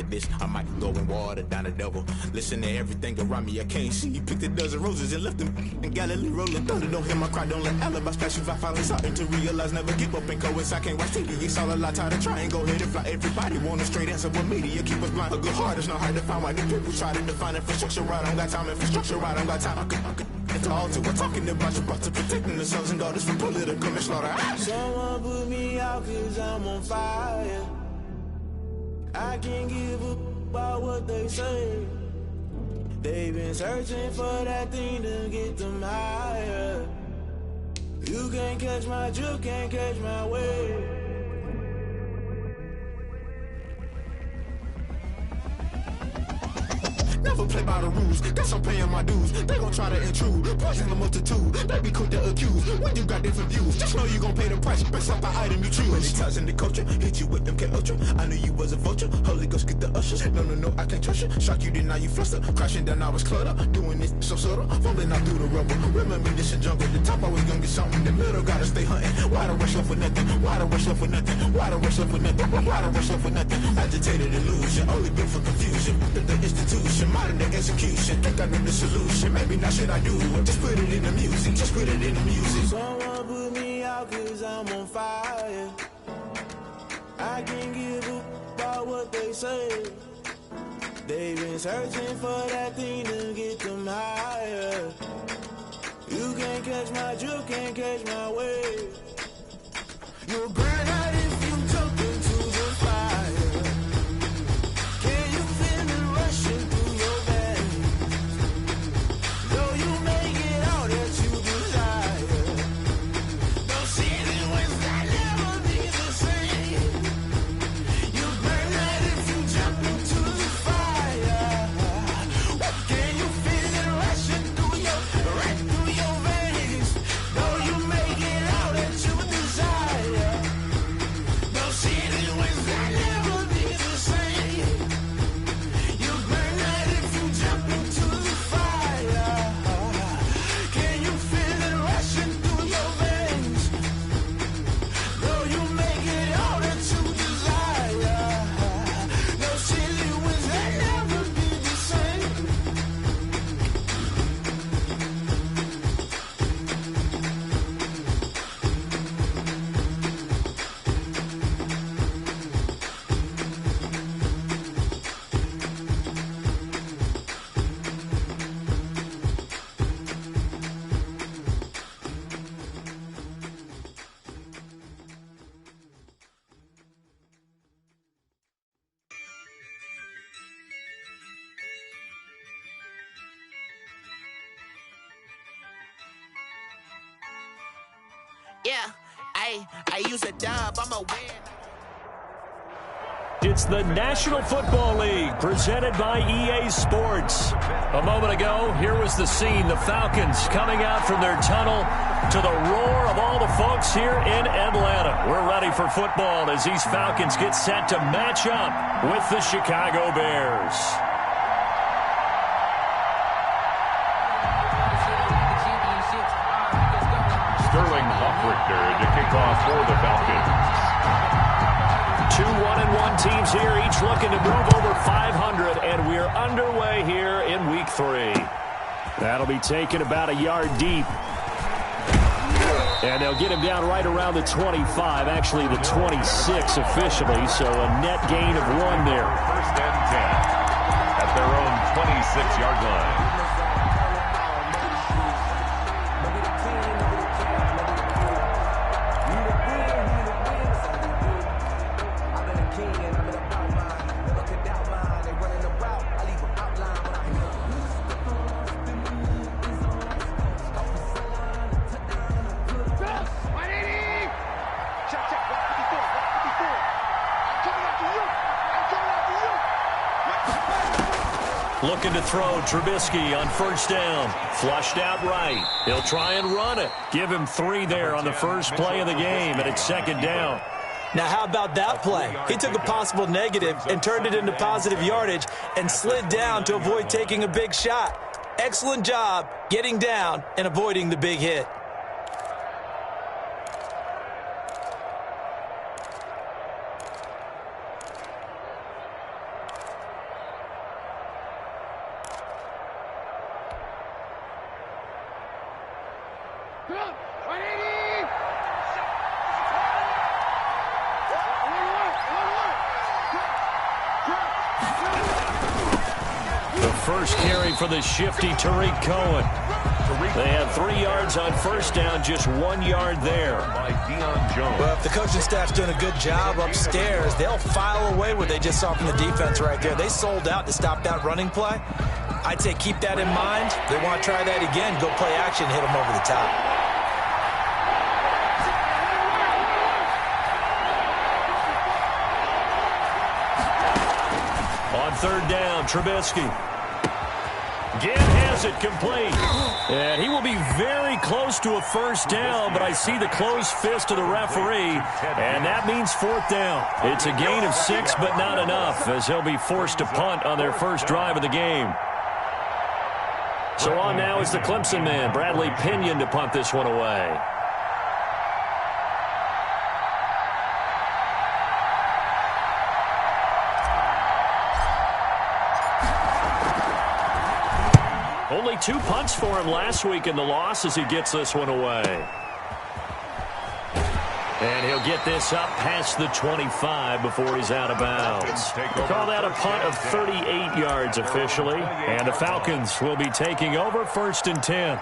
after this, I might go and water down the devil. Listen to everything around me, I can't see. Picked a dozen roses and left them in Galilee rolling thunder. Don't hear my cry, don't let alibis pass you. I finally starting to realize, never give up and coincide. Can't watch TV, it's all a lot. Tired of trying, go ahead and fly. Everybody want a straight answer, but media keep us blind. A good heart is not hard to find. Why the people try to define infrastructure right? I don't got time, infrastructure right, I don't got time. I could to alter. We're talking about your brother protecting the sons and daughters from political manslaughter. Someone put me out cause I'm on fire. I can't give up about what they say. They've been searching for that thing to get them higher. You can't catch my drift, can't catch my wave. Never play by the rules, guess I'm paying my dues. They gon' try to intrude, poison the multitude. They be quick to accuse, when you got different views. Just know you gon' pay the price, based off the item you choose. Many times in the culture, hit you with them K-Ultra. I knew you was a vulture, Holy Ghost get the ushers. No, I can't trust you. Shock you, then now you fluster. Crashing down, I was cluttered. Doing this so subtle, fumbling out through the rubble. Remember this a jungle, the top always gonna get something. The middle gotta stay hunting. Why the rush up for nothing? Why the rush up for nothing? Why the rush up for nothing? Why the rush up for nothing? Agitated illusion, only built for confusion. The institution, modern day execution. Think I know the solution, maybe not shit I do. Just put it in the music, just put it in the music. Someone put me out cause I'm on fire. I can't give up about what they say. They've been searching for that thing to get them higher. You can't catch my drift, can't catch my wave. You'll burn out if you jump into the fire. Can you feel it rushing through your veins? Though you make it all that you desire. Those city winds that never be the same. You burn out if you jump into the fire. Can you feel it rushing through your veins? Though you make it all that you desire. Those city winds that never be the same. You burn out if you jump into the fire. Can you feel it rushing through your veins? Though you make it all that you desire. Those city winds that never be the same. Yeah, I use a dub, I'm a win. It's the National Football League presented by EA Sports. A moment ago, here was the scene. The Falcons coming out from their tunnel to the roar of all the folks here in Atlanta. We're ready for football as these Falcons get set to match up with the Chicago Bears. Sterling Hoffrichter to kick off for the Falcons. 2 1-1 teams here, each looking to move over 500, and we're underway here in Week 3. That'll be taken about a yard deep. And they'll get him down right around the 25, actually the 26 officially, so a net gain of 1 there. First and 10 at their own 26-yard line. Looking to throw Trubisky on first down. Flushed out right. He'll try and run it. Give him 3 there on the first play of the game, and it's second down. Now, how about that play? He took a possible negative and turned it into positive yardage and slid down to avoid taking a big shot. Excellent job getting down and avoiding the big hit. The first carry for the shifty Tariq Cohen. They had 3 yards on first down, just 1 yard there. Well, if the coaching staff's doing a good job upstairs, they'll file away what they just saw from the defense right there. They sold out to stop that running play. I'd say keep that in mind. If they want to try that again, go play action, hit them over the top. On third down, Trubisky. Again has it complete. And he will be very close to a first down, but I see the closed fist of the referee, and that means fourth down. It's a gain of 6, but not enough, as he'll be forced to punt on their first drive of the game. So on now is the Clemson man, Bradley Pinion, to punt this one away. Only 2 punts for him last week in the loss as he gets this one away. And he'll get this up past the 25 before he's out of bounds. We'll call that a punt of 38 yards officially. And the Falcons will be taking over 1st and 10.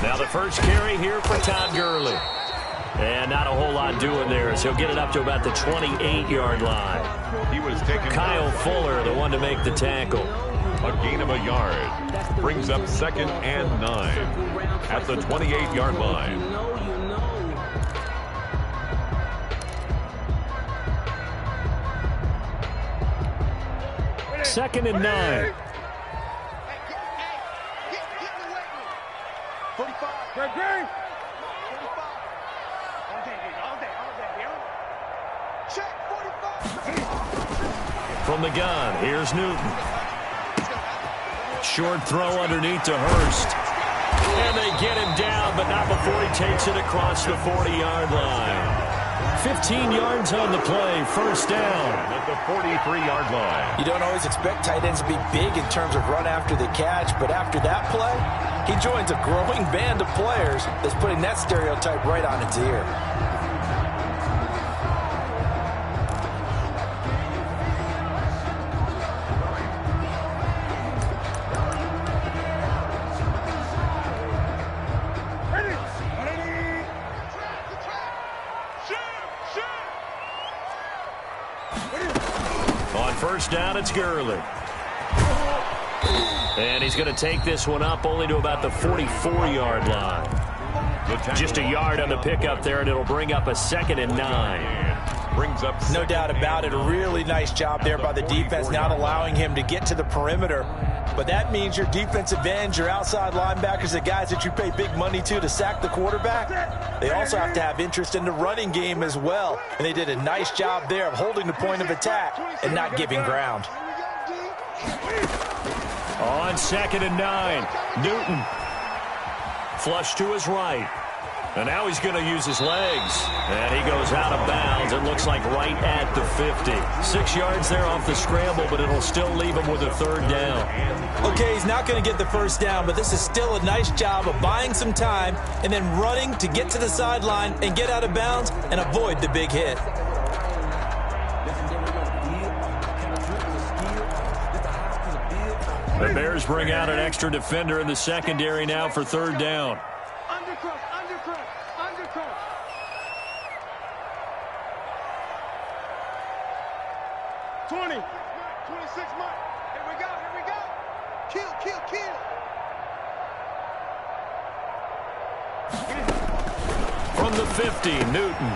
Now the first carry here for Todd Gurley. And not a whole lot doing there, as he'll get it up to about the 28-yard line. He was taking Kyle Fuller, the one to make the tackle. a gain of a yard. Brings up 2nd and 9 at the 28-yard line. 2nd and 9. 45. From the gun, here's Newton. Short throw underneath to Hurst. And they get him down, but not before he takes it across the 40-yard line. 15 yards on the play, first down. At the 43-yard line. You don't always expect tight ends to be big in terms of run after the catch, but after that play, he joins a growing band of players that's putting that stereotype right on its ear. First down, it's Gurley. And he's going to take this one up only to about the 44-yard line. Just a yard on the pickup there, and it'll bring up a 2nd and 9. Brings up no doubt about it. A really nice job there by the defense, not allowing him to get to the perimeter. But that means your defensive ends, your outside linebackers, the guys that you pay big money to sack the quarterback, they also have to have interest in the running game as well. And they did a nice job there of holding the point of attack and not giving ground. On 2nd and 9, Newton. Flush to his right. And now he's going to use his legs. And he goes out of bounds. It looks like right at the 50. 6 yards there off the scramble, but it'll still leave him with a 3rd down. Okay, he's not going to get the first down, but this is still a nice job of buying some time and then running to get to the sideline and get out of bounds and avoid the big hit. The Bears bring out an extra defender in the secondary now for 3rd down. Undercut. 20. 26 months. Here we go. Kill. From the 50, Newton.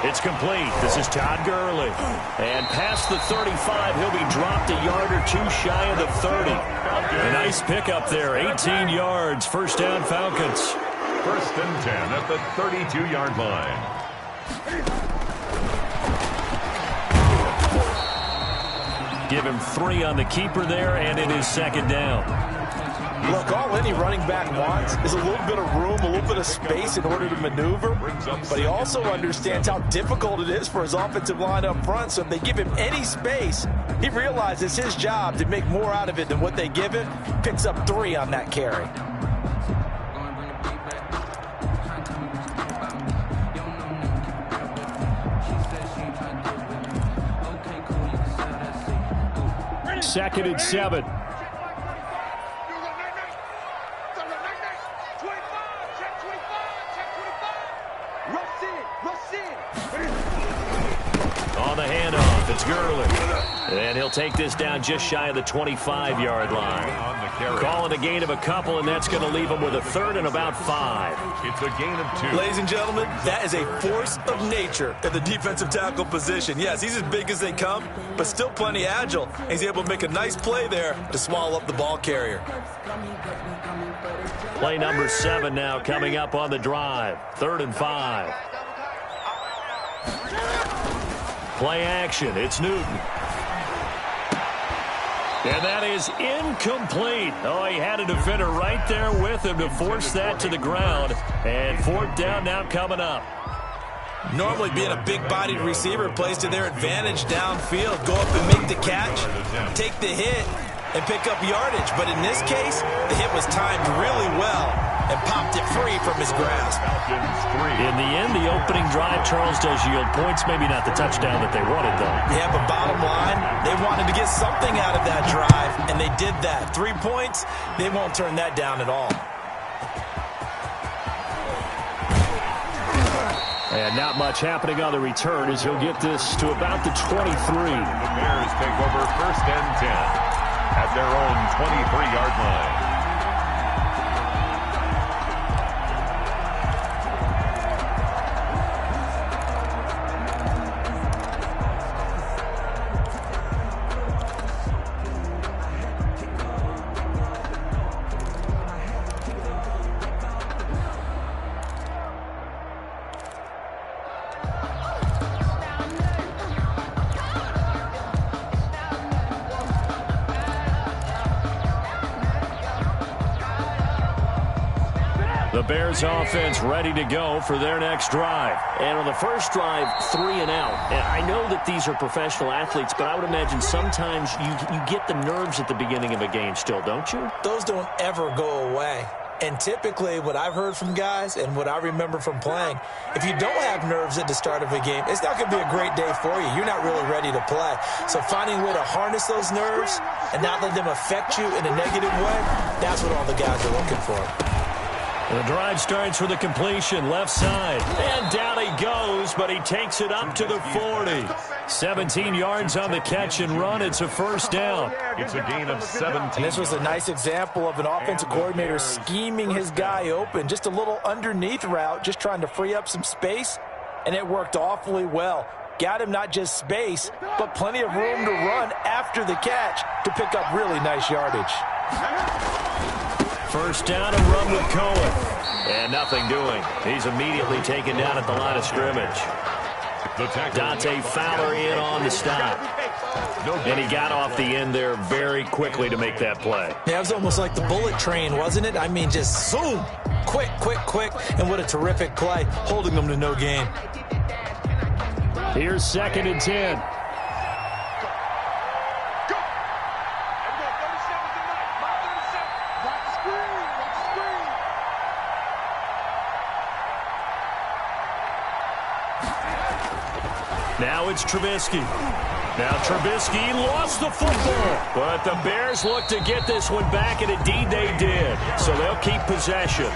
It's complete. This is Todd Gurley. And past the 35, he'll be dropped a yard or 2 shy of the 30. A nice pickup there, 18 yards. First down, Falcons. 1st and 10 at the 32-yard line. Give him 3 on the keeper there, and it is second down. Look, all any running back wants is a little bit of room, a little bit of space in order to maneuver, but he also understands how difficult it is for his offensive line up front, so if they give him any space, he realizes his job to make more out of it than what they give him, picks up 3 on that carry. Second and 7. On the handoff, it's Gurley. And he'll take this down just shy of the 25-yard line. Calling a gain of a couple, and that's going to leave him with a third and about 5. It's a gain of 2. Ladies and gentlemen, that is a force of nature at the defensive tackle position. Yes, he's as big as they come, but still plenty agile. He's able to make a nice play there to swallow up the ball carrier. Play number 7 now coming up on the drive. 3rd and 5. Play action. It's Newton. And that is incomplete. Oh, he had a defender right there with him to force that to the ground. And 4th down now coming up. Normally being a big-bodied receiver plays to their advantage downfield. Go up and make the catch, take the hit, and pick up yardage. But in this case, the hit was timed really well and popped it free from his grasp. In the end, the opening drive, Charles, does yield points. Maybe not the touchdown that they wanted, though. Yeah, but bottom line, they wanted to get something out of that drive, and they did that. 3 points, they won't turn that down at all. And not much happening on the return as he'll get this to about the 23. The Bears take over 1st and 10 at their own 23-yard line. The Bears offense ready to go for their next drive. And on the first drive, 3 and out. And I know that these are professional athletes, but I would imagine sometimes you get the nerves at the beginning of a game still, don't you? Those don't ever go away. And typically what I've heard from guys and what I remember from playing, if you don't have nerves at the start of a game, it's not going to be a great day for you. You're not really ready to play. So finding a way to harness those nerves and not let them affect you in a negative way, that's what all the guys are looking for. The drive starts with a completion, left side. And down he goes, but he takes it up to the 40. 17 yards on the catch and run. It's a 1st down. It's a gain of 17. And this was a nice example of an offensive coordinator scheming his guy open. Just a little underneath route, just trying to free up some space. And it worked awfully well. Got him not just space, but plenty of room to run after the catch to pick up really nice yardage. 1st down and run with Cohen. And nothing doing. He's immediately taken down at the line of scrimmage. Dante Fowler in on the stop. And he got off the end there very quickly to make that play. Yeah, it was almost like the bullet train, wasn't it? I mean, just zoom. Quick, quick, quick. And what a terrific play, holding them to no gain. Here's 2nd and 10. Now it's Trubisky. Now Trubisky lost the football, but the Bears look to get this one back, and indeed they did. So they'll keep possession.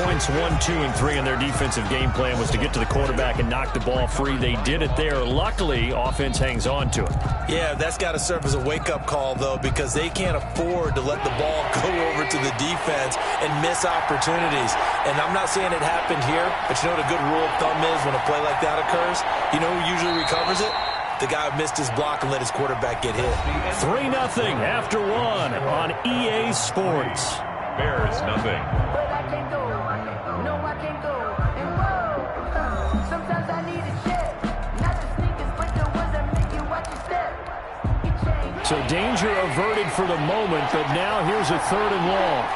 Points 1, 2, and 3 in their defensive game plan was to get to the quarterback and knock the ball free. They did it there. Luckily, offense hangs on to it. Yeah, that's got to serve as a wake-up call, though, because they can't afford to let the ball go over to the defense and miss opportunities. And I'm not saying it happened here, but you know what a good rule of thumb is when a play like that occurs? You know who usually recovers it? The guy who missed his block and let his quarterback get hit. 3-0 after 1 on EA Sports. Bears nothing. So danger averted for the moment, but now here's a 3rd and long.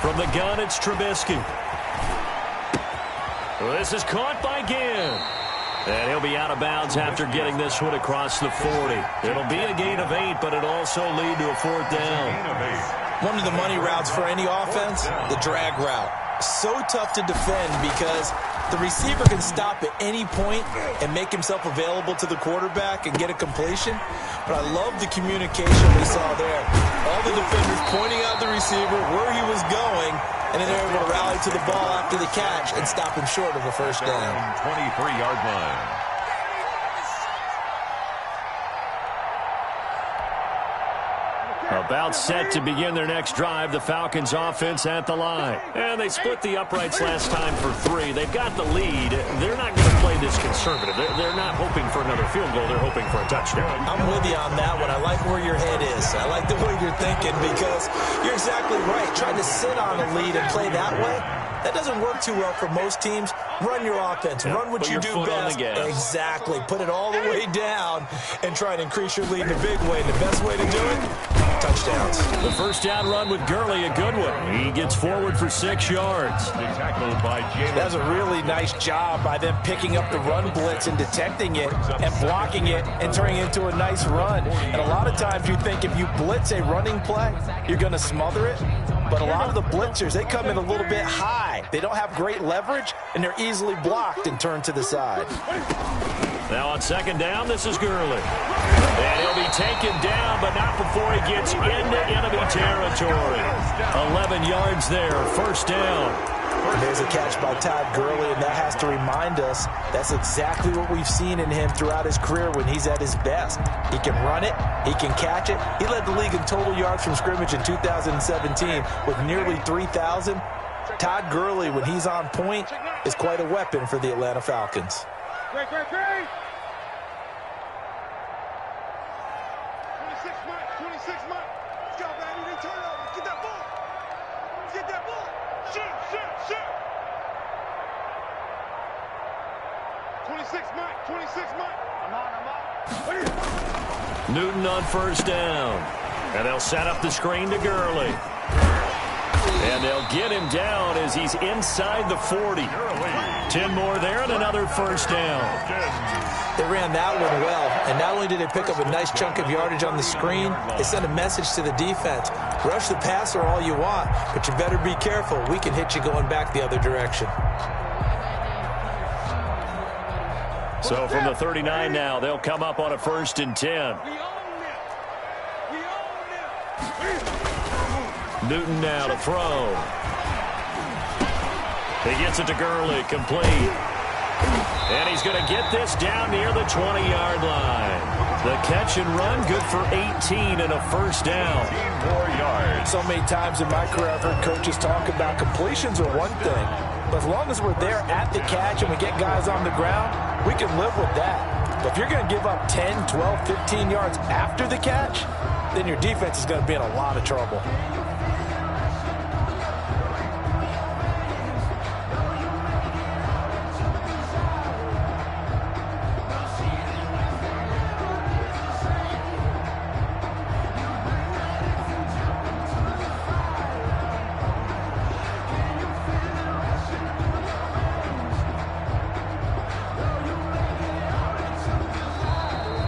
From the gun, it's Trubisky. This is caught by Ginn. And he'll be out of bounds after getting this one across the 40. It'll be a gain of 8, but it'll also lead to a 4th down. One of the money routes for any offense, the drag route. So tough to defend because the receiver can stop at any point and make himself available to the quarterback and get a completion. But I love the communication we saw there. All the defenders pointing out the receiver, where he was going, and then they're able to rally to the ball after the catch and stop him short of a 1st down. 23-yard line. About set to begin their next drive, the Falcons offense at the line. And they split the uprights last time for 3. They've got the lead. They're not going to play this conservative. They're not hoping for another field goal. They're hoping for a touchdown. I'm with you on that one. I like where your head is. I like the way you're thinking because you're exactly right. Trying to sit on a lead and play that way, that doesn't work too well for most teams. Run your offense. Run what you do best. Exactly. Put it all the way down and try to increase your lead in a big way. And the best way to do it, touchdowns. The 1st down run with Gurley, a good one. He gets forward for 6 yards. That was a really nice job by them picking up the run blitz and detecting it and blocking it and turning it into a nice run. And a lot of times you think if you blitz a running play, you're going to smother it. But a lot of the blitzers, they come in a little bit high. They don't have great leverage, and they're easily blocked and turned to the side. Now on 2nd down, this is Gurley. And he'll be taken down, but not before he gets into enemy territory. 11 yards there, 1st down. And there's a catch by Todd Gurley, and that has to remind us that's exactly what we've seen in him throughout his career when he's at his best. He can run it. He can catch it. He led the league in total yards from scrimmage in 2017 with nearly 3,000. Todd Gurley, when he's on point, is quite a weapon for the Atlanta Falcons. Great. 26 Mike. Let's go, baby. They turn it over. Get that ball. Get that ball. Shoot. 26 Mike. I'm on. Newton on 1st down. And they'll set up the screen to Gurley. And they'll get him down as he's inside the 40. 10 more there and another 1st down. They ran that one well, and not only did they pick up a nice chunk of yardage on the screen, they sent a message to the defense. Rush the passer all you want, but you better be careful. We can hit you going back the other direction. So from the 39 now, they'll come up on a 1st and 10. Newton now to throw. He gets it to Gurley, complete. And he's going to get this down near the 20-yard line. The catch and run, good for 18 and a 1st down. 4 yards. So many times in my career, I've heard coaches talk about completions are one thing. But as long as we're there at the catch and we get guys on the ground, we can live with that. But if you're going to give up 10, 12, 15 yards after the catch, then your defense is going to be in a lot of trouble.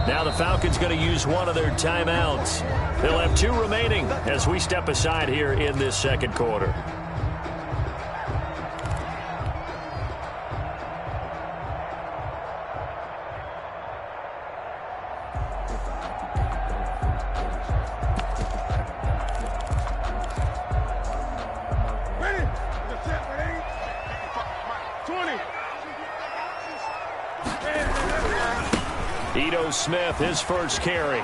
Now the Falcons going to use one of their timeouts. They'll have 2 remaining as we step aside here in this 2nd quarter. Ready? 20. Ito Smith, his 1st carry.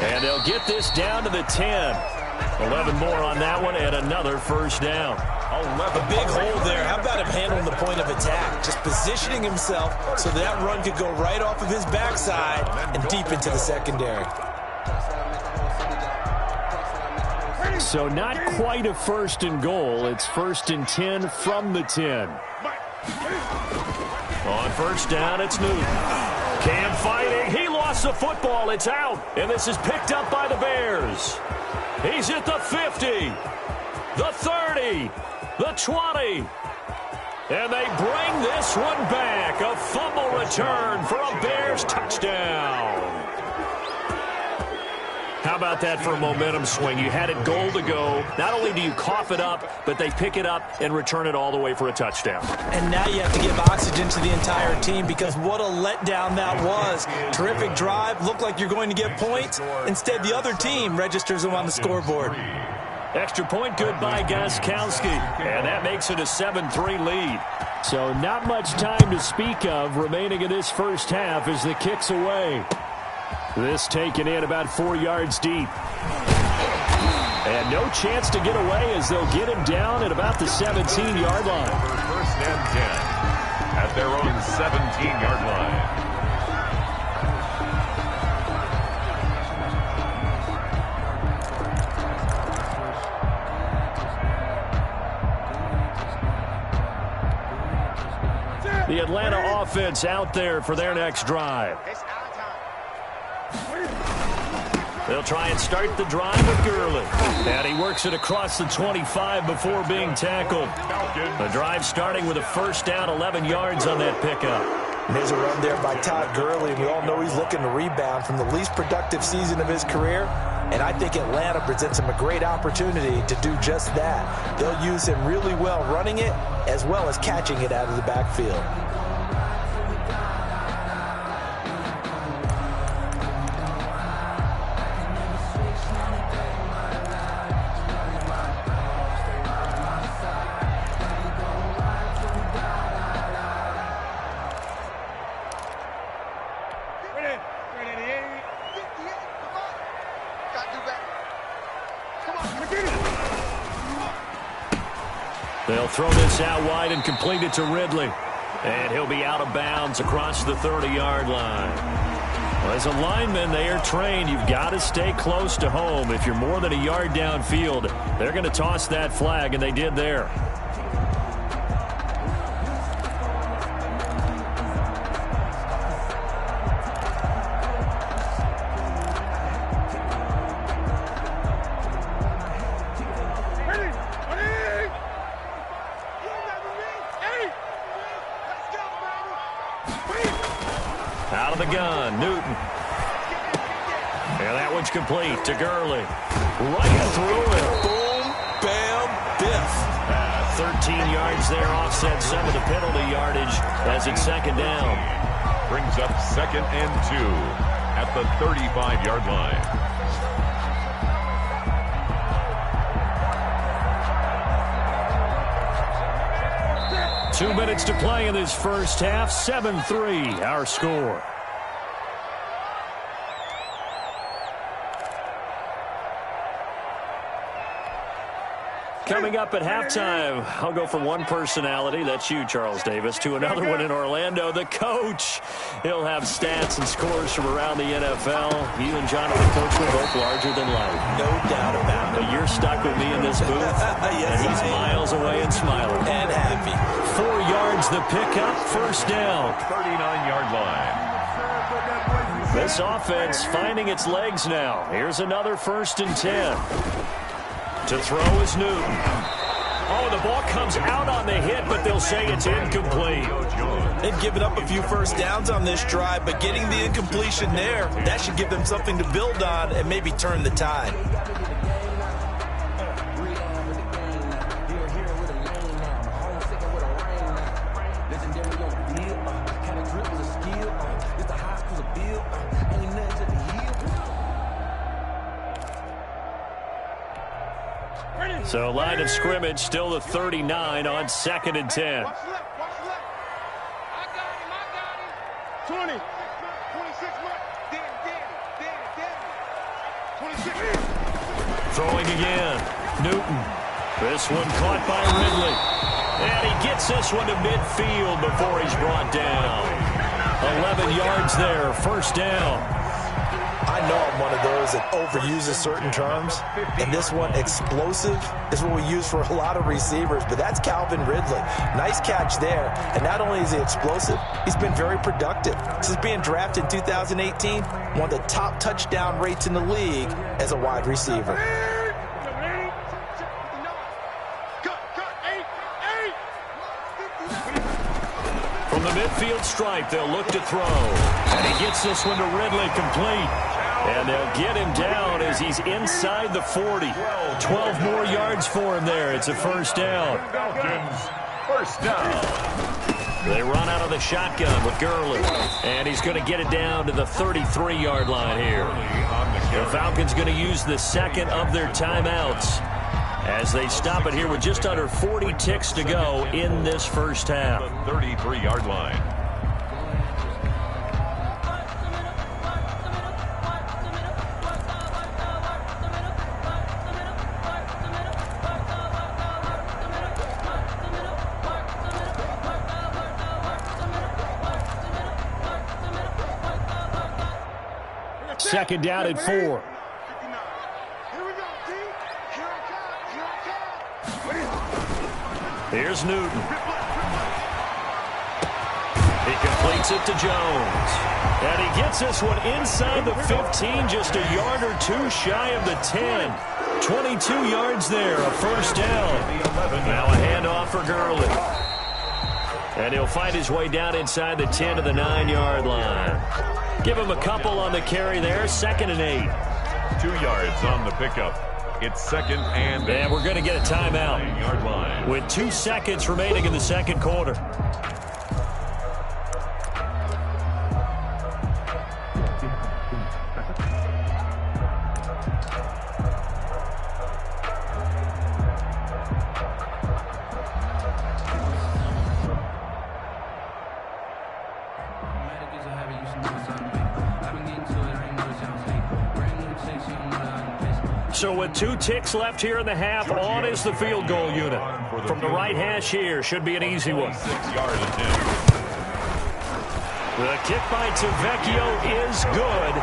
And they'll get this down to the 10. 11 more on that one and another 1st down. A big hole there. How about him handling the point of attack? Just positioning himself so that run could go right off of his backside and deep into the secondary. So not quite a 1st and goal. It's 1st and 10 from the 10. On 1st down, it's Newton. Cam fighting. He lost the football. It's out. And this is picked up by the Bears. He's at the 50, the 30, the 20. And they bring this one back. A fumble return for a Bears touchdown. How about that for a momentum swing? You had it goal to go. Not only do you cough it up, but they pick it up and return it all the way for a touchdown. And now you have to give oxygen to the entire team because what a letdown that was. Terrific drive. Looked like you're going to get points. Instead, the other team registers them on the scoreboard. Extra point good by Gostkowski. And that makes it a 7-3 lead. So not much time to speak of remaining in this first half as the kick's away. This taken in about 4 yards deep. And no chance to get away as they'll get him down at about the 17-yard line. 1st and 10 at their own 17-yard line. The Atlanta offense out there for their next drive. They'll try and start the drive with Gurley. And he works it across the 25 before being tackled. The drive starting with a 1st down, 11 yards on that pickup. And there's a run there by Todd Gurley, and we all know he's looking to rebound from the least productive season of his career. And I think Atlanta presents him a great opportunity to do just that. They'll use him really well running it as well as catching it out of the backfield. They'll throw this out wide and complete it to Ridley. And he'll be out of bounds across the 30-yard line. Well, as a lineman, they are trained. You've got to stay close to home. If you're more than a yard downfield, they're going to toss that flag, and they did there. Out of the gun, Newton. And that one's complete to Gurley. Right through it. Boom, bam, biff. 13 yards there, offset some of the penalty yardage as it's 2nd down. Brings up 2nd and 2 at the 35-yard line. Two minutes to play in this first half. 7-3, our score. Coming up at halftime, I'll go from one personality, that's you, Charles Davis, to another one in Orlando, the coach. He'll have stats and scores from around the NFL. You and Jonathan Coach were both larger than life. No doubt about it. But you're stuck with me in this booth, yes, and he's miles away and smiling. And happy. 4 yards the pickup, 1st down. 39-yard line. This offense finding its legs now. Here's another 1st and 10. To throw is Newton. Oh, the ball comes out on the hit, but they'll say it's incomplete. They've given up a few 1st downs on this drive, but getting the incompletion there, that should give them something to build on and maybe turn the tide. So line of scrimmage still the 39 on 2nd and 10. Watch left. I got him. 20. 26 months. Danny. 26. Throwing again. Newton. This one caught by Ridley. And he gets this one to midfield before he's brought down. 11 yards there, 1st down. I know I'm one of those that overuses certain terms, and this one, explosive, is what we use for a lot of receivers, but that's Calvin Ridley. Nice catch there, and not only is he explosive, he's been very productive. Since being drafted in 2018, one of the top touchdown rates in the league as a wide receiver. From the midfield stripe, they'll look to throw. And he gets this one to Ridley complete. And they'll get him down as he's inside the 40. 12 more yards for him there. It's a first down. Falcons, first down. They run out of the shotgun with Gurley. And he's going to get it down to the 33-yard line here. The Falcons going to use the second of their timeouts as they stop it here with just under 40 ticks to go in this first half. The 33-yard line. Second down at 4. Here's Newton. He completes it to Jones. And he gets this one inside the 15, just a yard or two shy of the 10. 22 yards there, a first down. Now a handoff for Gurley. And he'll find his way down inside the 10 to the 9-yard line. Give him a couple on the carry there, 2nd and 8. 2 yards on the pickup. It's 2nd and 8. And we're going to get a timeout 9-yard line. with 2 seconds remaining in the second quarter. So with 2 ticks left here in the half, on is the field goal unit. From the right hash here, should be an easy one. 6 yards in. The kick by Tavecchio is good,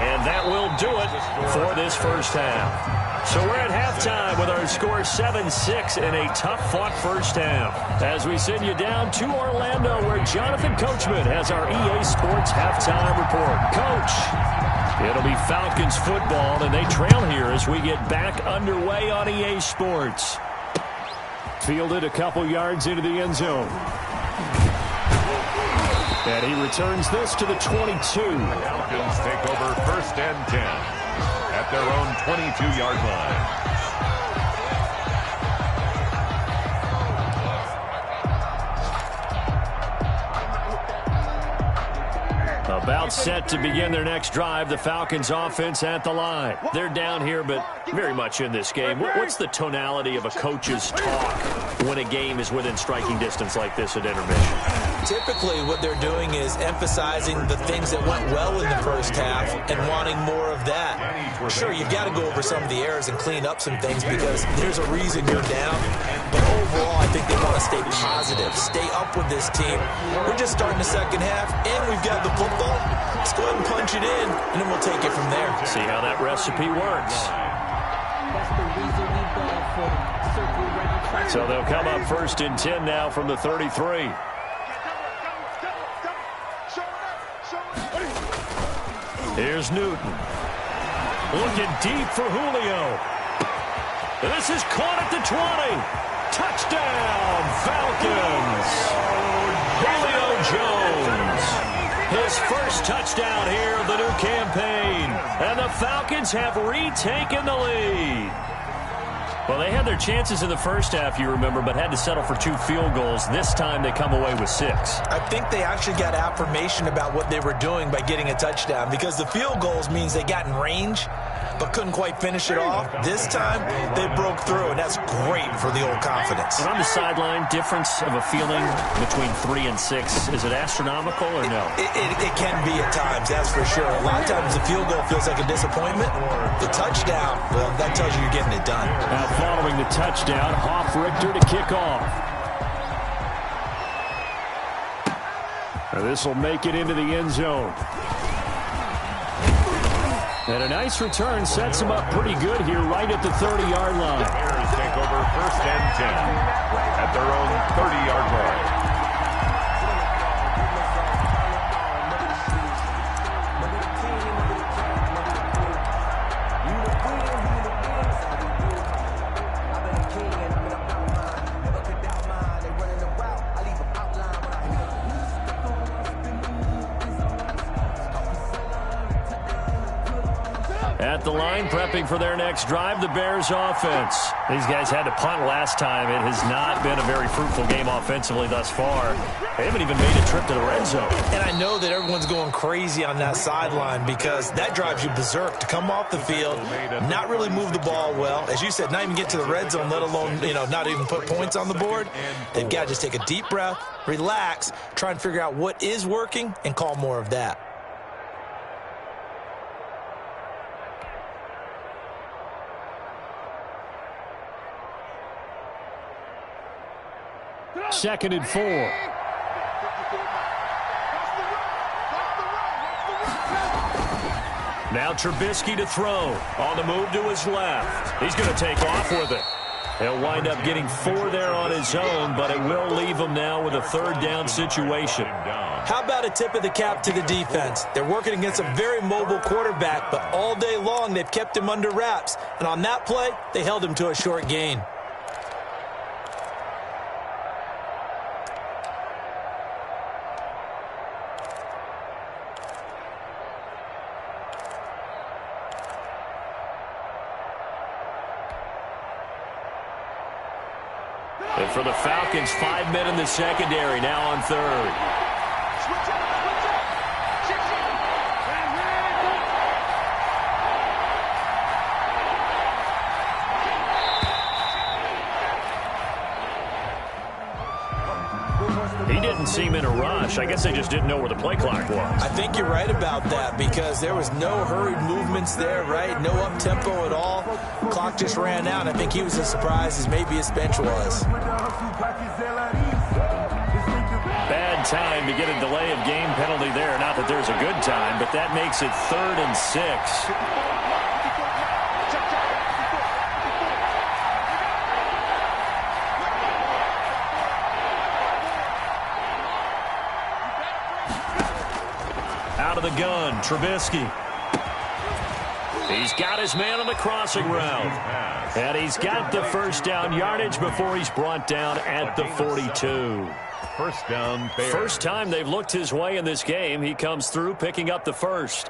and that will do it for this first half. So we're at halftime with our score 7-6 in a tough-fought first half. As we send you down to Orlando, where Jonathan Coachman has our EA Sports halftime report. Coach. It'll be Falcons football, and they trail here as we get back underway on EA Sports. Fielded a couple yards into the end zone. And he returns this to the 22. Falcons take over 1st and 10 at their own 22-yard line. About set to begin their next drive, the Falcons offense at the line. They're down here, but very much in this game. What's the tonality of a coach's talk when a game is within striking distance like this at intermission? Typically, what they're doing is emphasizing the things that went well in the first half and wanting more of that. Sure, you've got to go over some of the errors and clean up some things because there's a reason you're down. But overall, I think they want to stay positive, stay up with this team. We're just starting the second half, and we've got the football. Let's go ahead and punch it in, and then we'll take it from there. See how that recipe works. So they'll come up 1st and 10 now from the 33. Here's Newton. Looking deep for Julio. And this is caught at the 20. Touchdown, Falcons. Julio Jones. His first touchdown here of the new campaign. And the Falcons have retaken the lead. Well, they had their chances in the first half, you remember, but had to settle for 2 field goals. This time they come away with 6. I think they actually got affirmation about what they were doing by getting a touchdown because the field goals means they got in range but couldn't quite finish it off. This time, they broke through, and that's great for the old confidence. And on the sideline, difference of a feeling between 3 and 6, is it astronomical or no? It can be at times, that's for sure. A lot of times the field goal feels like a disappointment. The touchdown, well, that tells you you're getting it done. Now following the touchdown, Hoff-Richter to kick off. Now this will make it into the end zone. And a nice return sets him up pretty good here right at the 30-yard line. The Bears take over 1st and 10 at their own 30-yard line. At the line, prepping for their next drive, the Bears offense. These guys had to punt last time. It has not been a very fruitful game offensively thus far. They haven't even made a trip to the red zone. And I know that everyone's going crazy on that sideline because that drives you berserk to come off the field, not really move the ball well. As you said, not even get to the red zone, let alone, not even put points on the board. They've got to just take a deep breath, relax, try and figure out what is working, and call more of that. 2nd and 4. Now Trubisky to throw. On the move to his left. He's going to take off with it. He'll wind up getting 4 there on his own, but it will leave him now with a 3rd down situation. How about a tip of the cap to the defense? They're working against a very mobile quarterback, but all day long they've kept him under wraps. And on that play, they held him to a short gain. And for the Falcons, 5 men in the secondary, now on 3rd. He didn't seem in a rush. I guess they just didn't know where the play clock was. I think you're right about that because there was no hurried movements there, right? No up-tempo at all. Clock just ran out. I think he was as surprised as maybe his bench was. Bad time to get a delay of game penalty there. Not that there's a good time, but that makes it 3rd and 6. Out of the gun, Trubisky. He's got his man on the crossing route. And he's got the 1st down yardage before he's brought down at the 42. 1st down, Bears. First time they've looked his way in this game. He comes through picking up the 1st.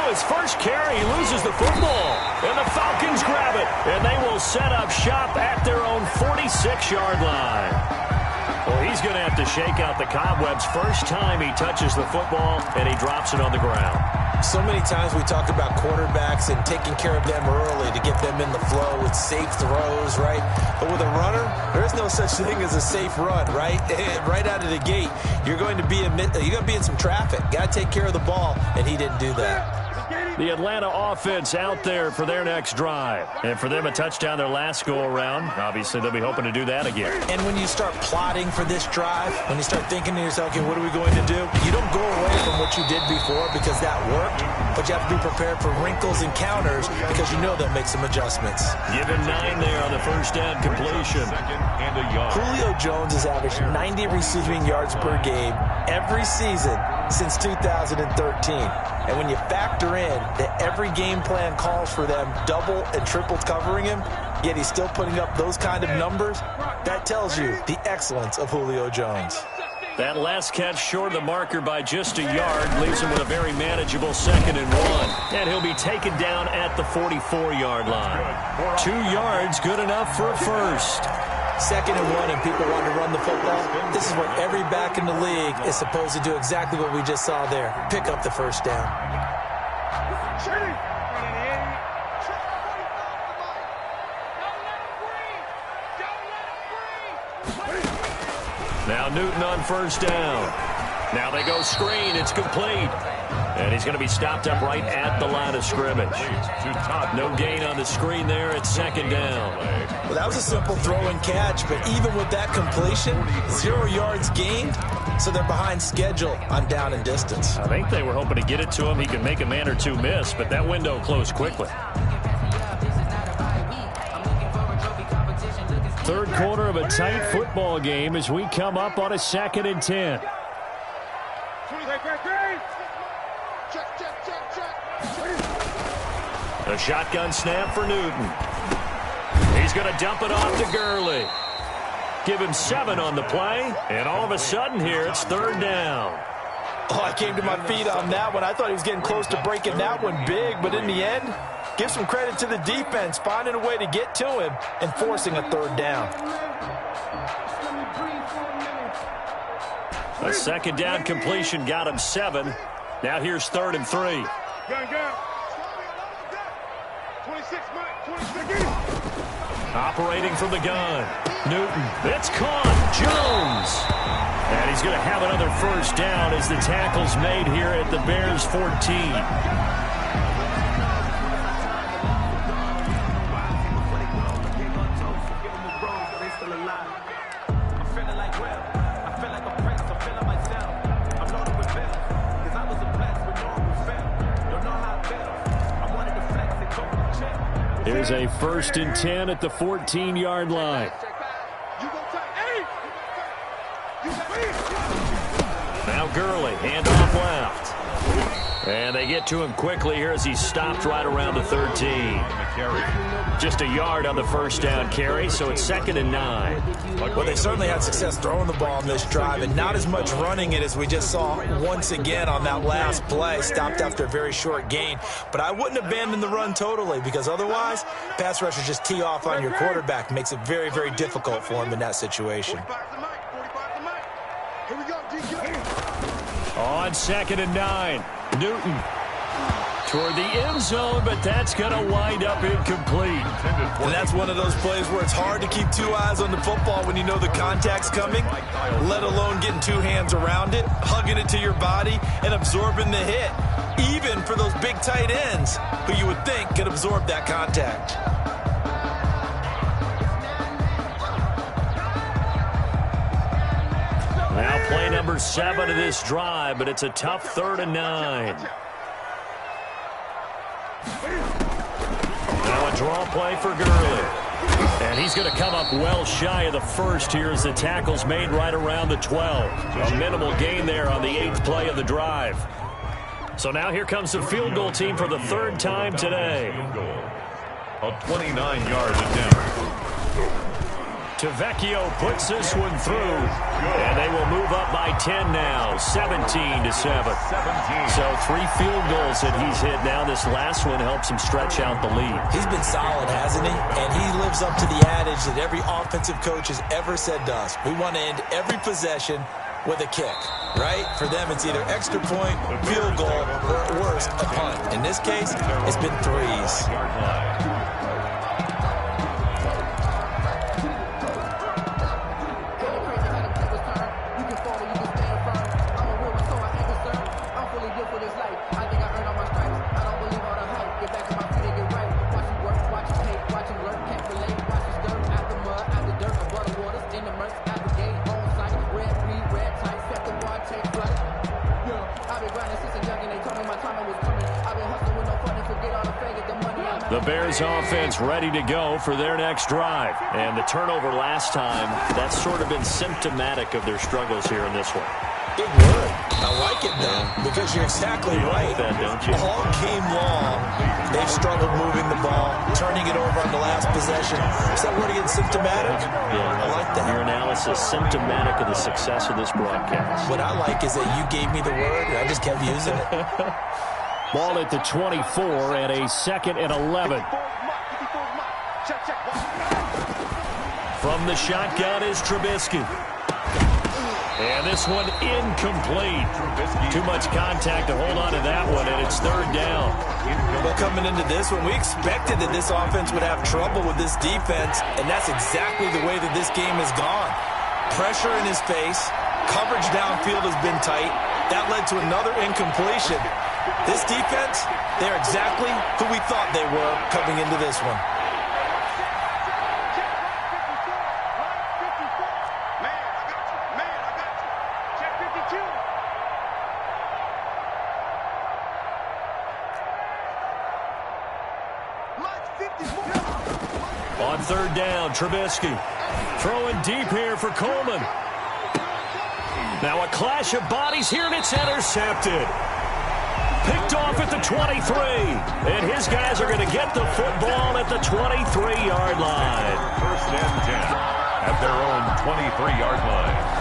His first carry, he loses the football, and the Falcons grab it, and they will set up shop at their own 46-yard line. Well, he's going to have to shake out the cobwebs first time he touches the football, and he drops it on the ground. So many times we talk about quarterbacks and taking care of them early to get them in the flow with safe throws, right? But with a runner, there is no such thing as a safe run, right? Right out of the gate, you're going to be in some traffic. Got to take care of the ball, and he didn't do that. The Atlanta offense out there for their next drive. And for them, a touchdown their last go-around. Obviously, they'll be hoping to do that again. And when you start plotting for this drive, when you start thinking to yourself, okay, what are we going to do? You don't go away from what you did before because that worked, but you have to be prepared for wrinkles and counters because you know they'll make some adjustments. Give him 9 there on the 1st down completion. Julio Jones has averaged 90 receiving yards per game every season since 2013. And when you factor in that every game plan calls for them double and triple covering him, yet he's still putting up those kind of numbers, that tells you the excellence of Julio Jones. That last catch short of the marker by just a yard leaves him with a very manageable 2nd and 1. And he'll be taken down at the 44-yard line. 2 yards, good enough for a 1st. 2nd and 1 and people want to run the football. This is what every back in the league is supposed to do, exactly what we just saw there. Pick up the 1st down. Now Newton on 1st down. Now they go screen. It's complete. And he's going to be stopped up right at the line of scrimmage. No gain on the screen there. It's second down. Well, that was a simple throw and catch, but even with that completion, 0 yards gained, so they're behind schedule on down and distance. I think they were hoping to get it to him. He could make a man or two miss, but that window closed quickly. Third quarter of a tight football game as we come up on a 2nd and 10. A shotgun snap for Newton. He's going to dump it off to Gurley. Give him 7 on the play, and all of a sudden here it's 3rd down. Oh, I came to my feet on that one. I thought he was getting close to breaking that one big, but in the end, give some credit to the defense, finding a way to get to him and forcing a 3rd down. A 2nd down completion got him 7. Now here's 3rd and 3. Operating from the gun. Newton. It's caught. Jones. And he's going to have another 1st down as the tackle's made here at the Bears 14. Here's a 1st and 10 at the 14-yard line. Now Gurley, handoff left. And they get to him quickly here as he's stopped right around the 13. Just a yard on the 1st down carry, so it's 2nd and 9. Well, they certainly had success throwing the ball on this drive, and not as much running it as we just saw once again on that last play, stopped after a very short gain. But I wouldn't abandon the run totally, because otherwise, pass rushers just tee off on your quarterback. Makes it very, very difficult for him in that situation. On 2nd and 9, Newton toward the end zone, but that's going to wind up incomplete. And that's one of those plays where it's hard to keep 2 eyes on the football when you know the contact's coming, let alone getting 2 hands around it, hugging it to your body, and absorbing the hit, even for those big tight ends who you would think could absorb that contact. Now play number 7 of this drive, but it's a tough 3rd and 9. Now a draw play for Gurley. And he's going to come up well shy of the 1st here as the tackle's made right around the 12. A minimal gain there on the 8th play of the drive. So now here comes the field goal team for the 3rd time today. A 29-yard attempt. Tavecchio puts this one through, and they will move up by 10 now, 17-7. So 3 field goals that he's hit now. This last one helps him stretch out the lead. He's been solid, hasn't he? And he lives up to the adage that every offensive coach has ever said to us. We want to end every possession with a kick, right? For them, it's either extra point, field goal, or at worst, a punt. In this case, it's been 3s. The Bears offense ready to go for their next drive. And the turnover last time, that's sort of been symptomatic of their struggles here in this one. Big word. I like it, though, because you're exactly right. Like that, don't you? All game long, they've struggled moving the ball, turning it over on the last possession. Is that word again, symptomatic? Yeah, I like that. Your analysis, symptomatic of the success of this broadcast. What I like is that you gave me the word, and I just kept using it. Ball at the 24 and a 2nd and 11. From the shotgun is Trubisky. And this one incomplete. Too much contact to hold on to that one, and it's 3rd down. Well, coming into this one, we expected that this offense would have trouble with this defense, and that's exactly the way that this game has gone. Pressure in his face. Coverage downfield has been tight. That led to another incompletion. This defense, they're exactly who we thought they were coming into this one. On third down, Trubisky throwing deep here for Coleman. Now a clash of bodies here, and it's intercepted. Picked off at the 23. And his guys are going to get the football at the 23-yard line. First and 10 at their own 23-yard line.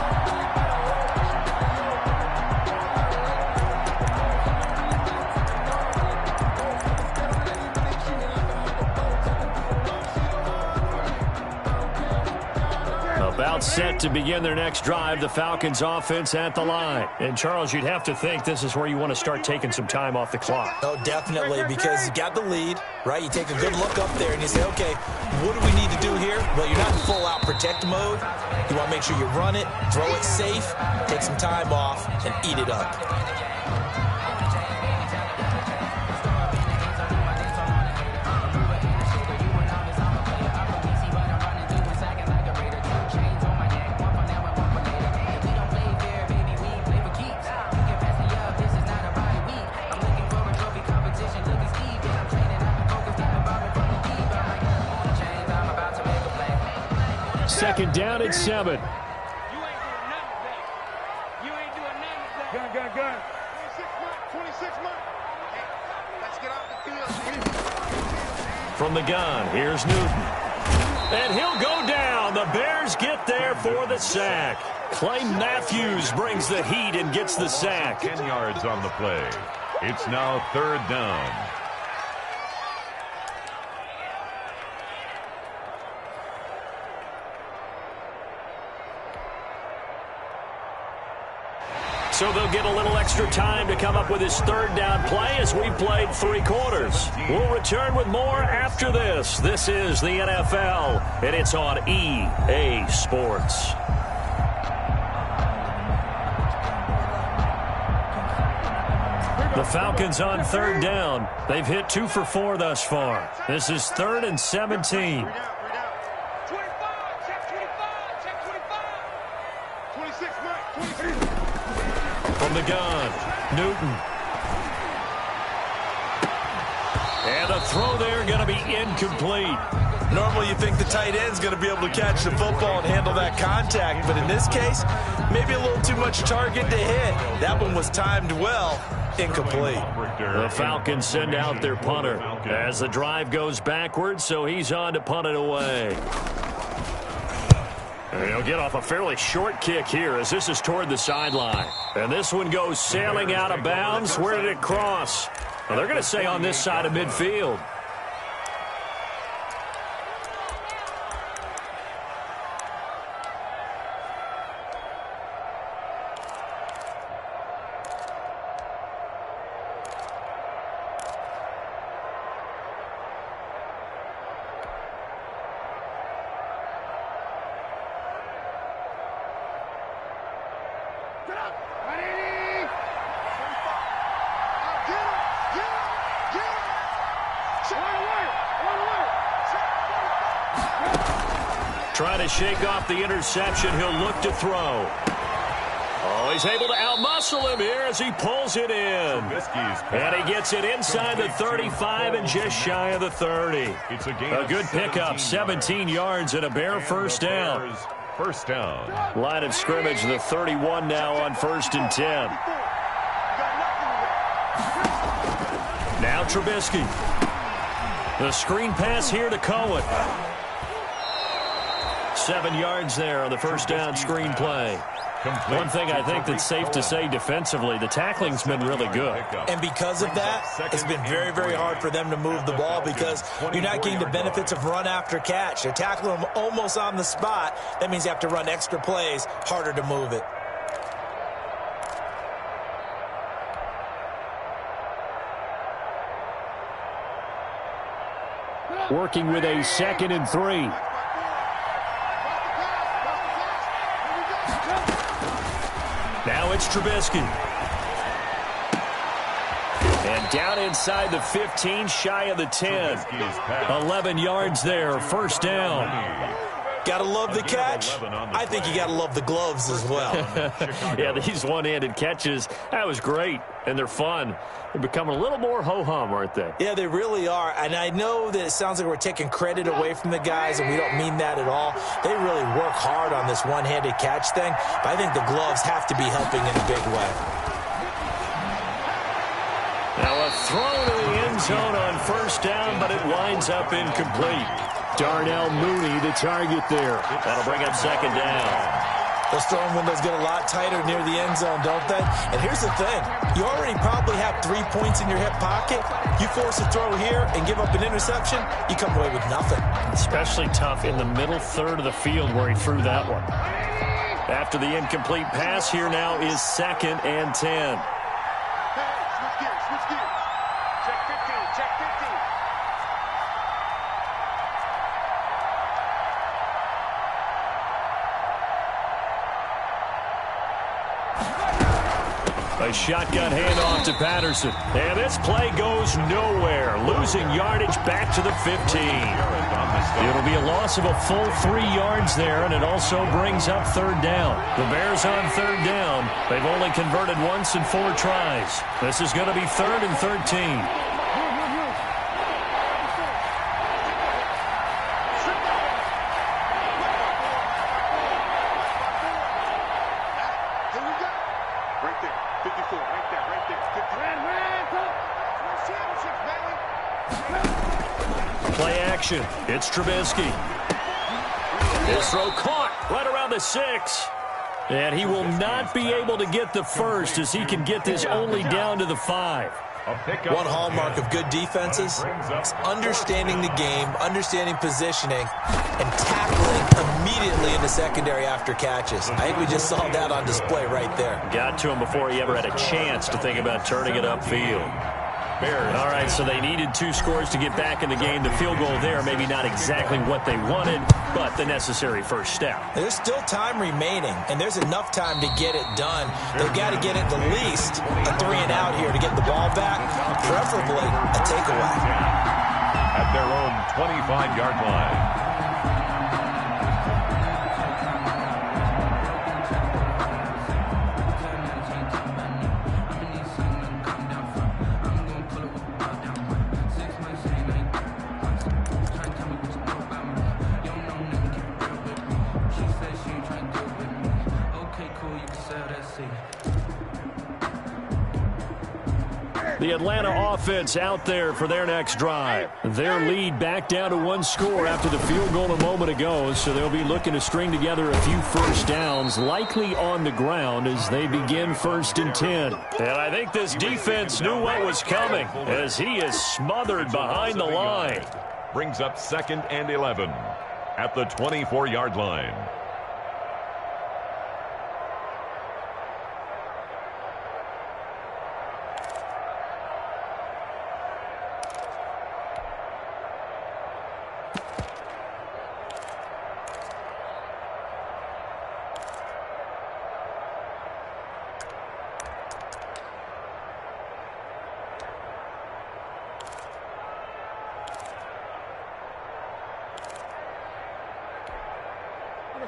About set to begin their next drive, the Falcons offense at the line. And, Charles, you'd have to think this is where you want to start taking some time off the clock. Oh, definitely, because you got the lead, right? You take a good look up there and you say, okay, what do we need to do here? Well, you're not in full-out protect mode. You want to make sure you run it, throw it safe, take some time off, and eat it up. Second down and 7. You ain't doing nothing today. You ain't doing nothing today. Gun. 26 months. Hey, let's get off the field. From the gun, here's Newton. And he'll go down. The Bears get there for the sack. Clay Matthews brings the heat and gets the sack. 10 yards on the play. It's now third down. So they'll get a little extra time to come up with his third down play as we've played 3 quarters. We'll return with more after this. This is the NFL, and it's on EA Sports. The Falcons on third down. They've hit 2 for 4 thus far. This is 3rd and 17. From the gun, Newton. And the throw there going to be incomplete. Normally you think the tight end's going to be able to catch the football and handle that contact, but in this case, maybe a little too much target to hit. That one was timed well. Incomplete. The Falcons send out their punter as the drive goes backwards, so he's on to punt it away. And he'll get off a fairly short kick here as this is toward the sideline. And this one goes sailing out of bounds. Where did it cross? Well, they're going to say on this side of midfield. Trying to shake off the interception. He'll look to throw. Oh, he's able to outmuscle him here as he pulls it in. And he gets it inside the 35 and just shy of the 30. A good pickup, 17 yards and a bare first down. First down. Line of scrimmage, the 31 now on 1st and 10. Now Trubisky. The screen pass here to Cohen. 7 yards there on the first down screen play. One thing I think that's safe to say defensively, the tackling's been really good. And because of that, it's been very, very hard for them to move the ball because you're not getting the benefits of run after catch. You're tackling them almost on the spot. That means you have to run extra plays, harder to move it. Working with a 2nd and 3. Now it's Trubisky. And down inside the 15, shy of the 10. 11 yards there, first down. Gotta love the catch. I think you gotta love the gloves as well. Yeah, these one-handed catches, that was great, and they're fun. They're becoming a little more ho-hum, aren't they? Yeah, they really are, and I know that it sounds like we're taking credit away from the guys, and we don't mean that at all. They really work hard on this one-handed catch thing, but I think the gloves have to be helping in a big way. Now a throw to the end zone on first down, but it winds up incomplete. Darnell Mooney, the target there. That'll bring up second down. Those throwing windows get a lot tighter near the end zone, don't they? And here's the thing. You already probably have 3 points in your hip pocket. You force a throw here and give up an interception, you come away with nothing. Especially tough in the middle third of the field where he threw that one. After the incomplete pass, here now is 2nd and 10. Switch gears. Check 15. A shotgun handoff to Patterson. And this play goes nowhere. Losing yardage back to the 15. It'll be a loss of a full 3 yards there, and it also brings up third down. The Bears on third down. They've only converted once in 4 tries. This is going to be 3rd and 13. Play action. It's Trubisky. This throw caught right around the 6. And he will not be able to get the first as he can get this only down to the 5. One hallmark of good defenses is understanding the game, understanding positioning, and tackling immediately in the secondary after catches. I think we just saw that on display right there. Got to him before he ever had a chance to think about turning it upfield. All right, so they needed 2 scores to get back in the game. The field goal there, maybe not exactly what they wanted, but the necessary first step. There's still time remaining, and there's enough time to get it done. They've got to get at the least a 3-and-out here to get the ball back, preferably a takeaway. At their own 25-yard line. The Atlanta offense out there for their next drive. Their lead back down to 1 score after the field goal a moment ago, so they'll be looking to string together a few first downs, likely on the ground as they begin 1st and 10. And I think this defense knew what was coming as he is smothered behind the line. Brings up 2nd and 11 at the 24-yard line.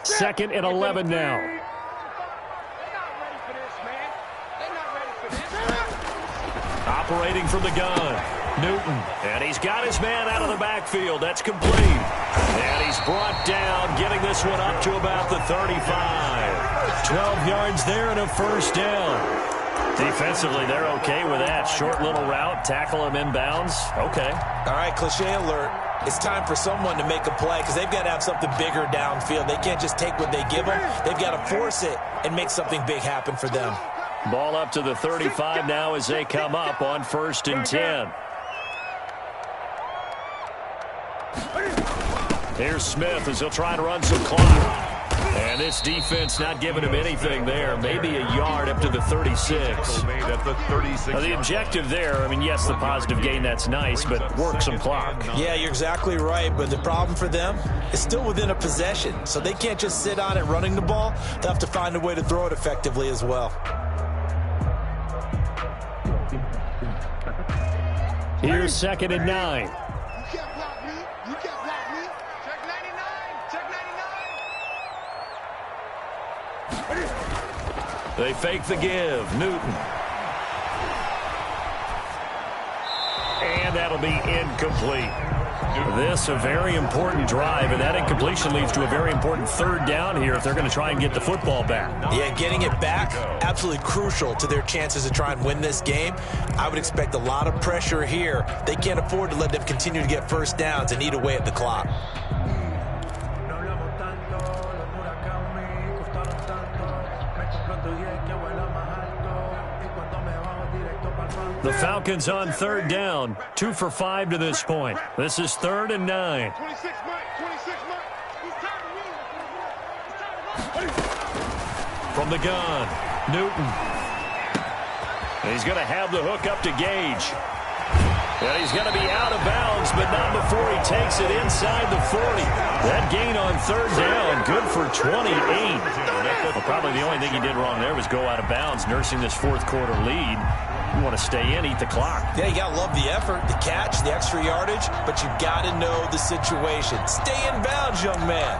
Second and 11 now. Operating from the gun. Newton. And he's got his man out of the backfield. That's complete. And he's brought down, getting this one up to about the 35. 12 yards there and a first down. Defensively, they're okay with that. Short little route, tackle him inbounds. Okay. All right, cliche alert. It's time for someone to make a play because they've got to have something bigger downfield. They can't just take what they give them. They've got to force it and make something big happen for them. Ball up to the 35 now as they come up on 1st and 10. Here's Smith as he'll try to run some clock. And this defense not giving him anything there. Maybe a yard up to the 36. Now, the objective there, I mean, yes, the positive gain, that's nice, but work some clock. Yeah, you're exactly right, but the problem for them is still within a possession. So they can't just sit on it running the ball. They'll have to find a way to throw it effectively as well. Here's 2nd and 9. You can't block me. You can't block me. Check 99. Check 99. They fake the give. Newton. And that'll be incomplete. This a very important drive, and that incompletion leads to a very important 3rd down here if they're going to try and get the football back. Yeah, getting it back, absolutely crucial to their chances to try and win this game. I would expect a lot of pressure here. They can't afford to let them continue to get first downs and eat away at the clock. The Falcons on 3rd down, 2 for 5 to this point. This is 3rd and 9. 26 Mike. 26 Mike. He's tired of me. From the gun, Newton. And he's going to have the hook up to Gage. And he's going to be out of bounds, but not before he takes it inside the 40. That gain on 3rd down, good for 28. Well, probably the only thing he did wrong there was go out of bounds, nursing this 4th quarter lead. You want to stay in, eat the clock. Yeah, you got to love the effort, the catch, the extra yardage, but you got to know the situation. Stay in bounds, young man.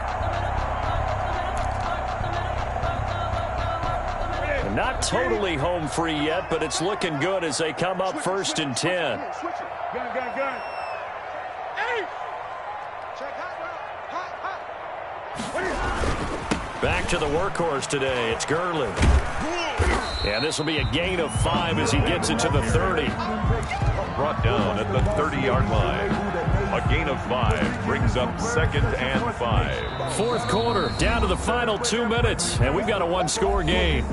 Not totally home free yet, but it's looking good as they come up 1st and 10. Gun. Hey! Check hot. Back to the workhorse today. It's Gurley. And this will be a gain of 5 as he gets it to the 30. Brought down at the 30-yard line. A gain of 5 brings up 2nd and 5. 4th quarter, down to the final 2 minutes, and we've got a 1-score game.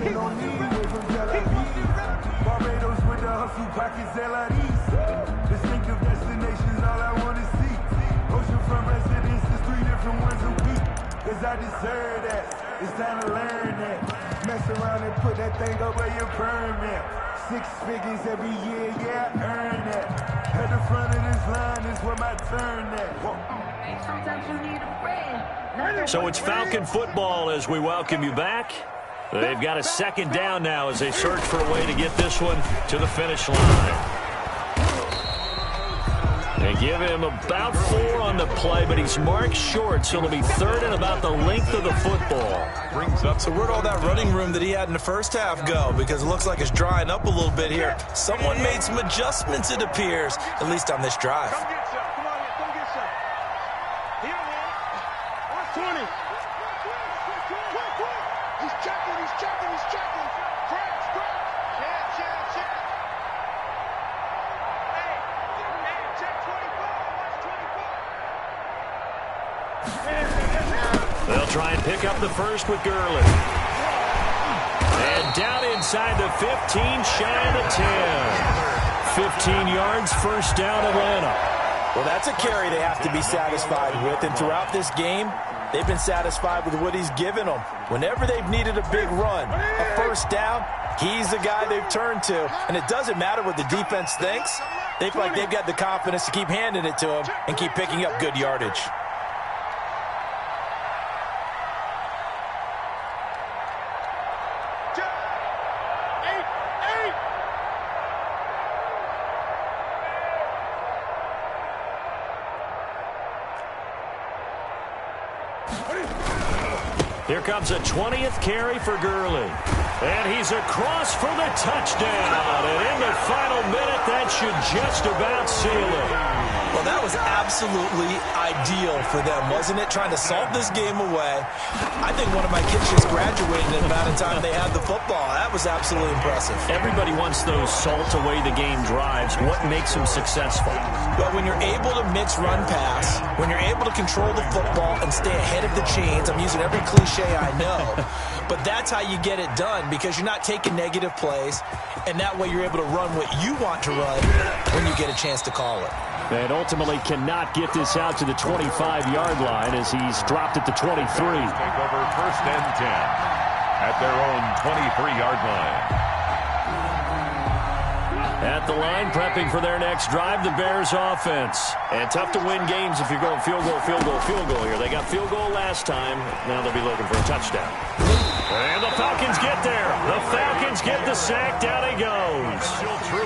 I deserve that. It's time to learn that. Mess around and put that thing over your permit. 6 figures every year, yeah, I earn that. At the front of this line is where my turn at. Sometimes you need a friend. So it's Falcon football as we welcome you back. They've got a 2nd down now as they search for a way to get this one to the finish line. They give him about 4 on the play, but he's marked short, so it'll be 3rd and about the length of the football. Brings up. So where'd all that running room that he had in the first half go? Because it looks like it's drying up a little bit here. Someone made some adjustments, it appears, at least on this drive. Come get some. Come on, come get some. Here, man. Watch 20. Quick. He's checking. Crash. Check. Hey, check 24. Watch 24. They'll try and pick up the first with Gurley. And down inside the 15, shy of the 10. 15 yards, 1st down Atlanta. Well, that's a carry they have to be satisfied with, and throughout this game, they've been satisfied with what he's given them. Whenever they've needed a big run, a 1st down, he's the guy they've turned to. And it doesn't matter what the defense thinks. They feel like they've got the confidence to keep handing it to him and keep picking up good yardage. Here comes a 20th carry for Gurley. And he's across for the touchdown. And in the final minute, that should just about seal it. Well, that was absolutely ideal for them, wasn't it? Trying to salt this game away. I think one of my kids just graduated in the amount of time they had the football. That was absolutely impressive. Everybody wants those salt away the game drives. What makes them successful? Well, when you're able to mix run pass, when you're able to control the football and stay ahead of the chains, I'm using every cliche I know, but that's how you get it done, because you're not taking negative plays, and that way you're able to run what you want to run when you get a chance to call it. And ultimately cannot get this out to the 25-yard line as he's dropped it to 23. Take over 1st and 10 at their own 23-yard line. At the line, prepping for their next drive, the Bears offense. And tough to win games if you're going field goal here. They got field goal last time. Now they'll be looking for a touchdown. And the Falcons get there. The Falcons get the sack. Down he goes.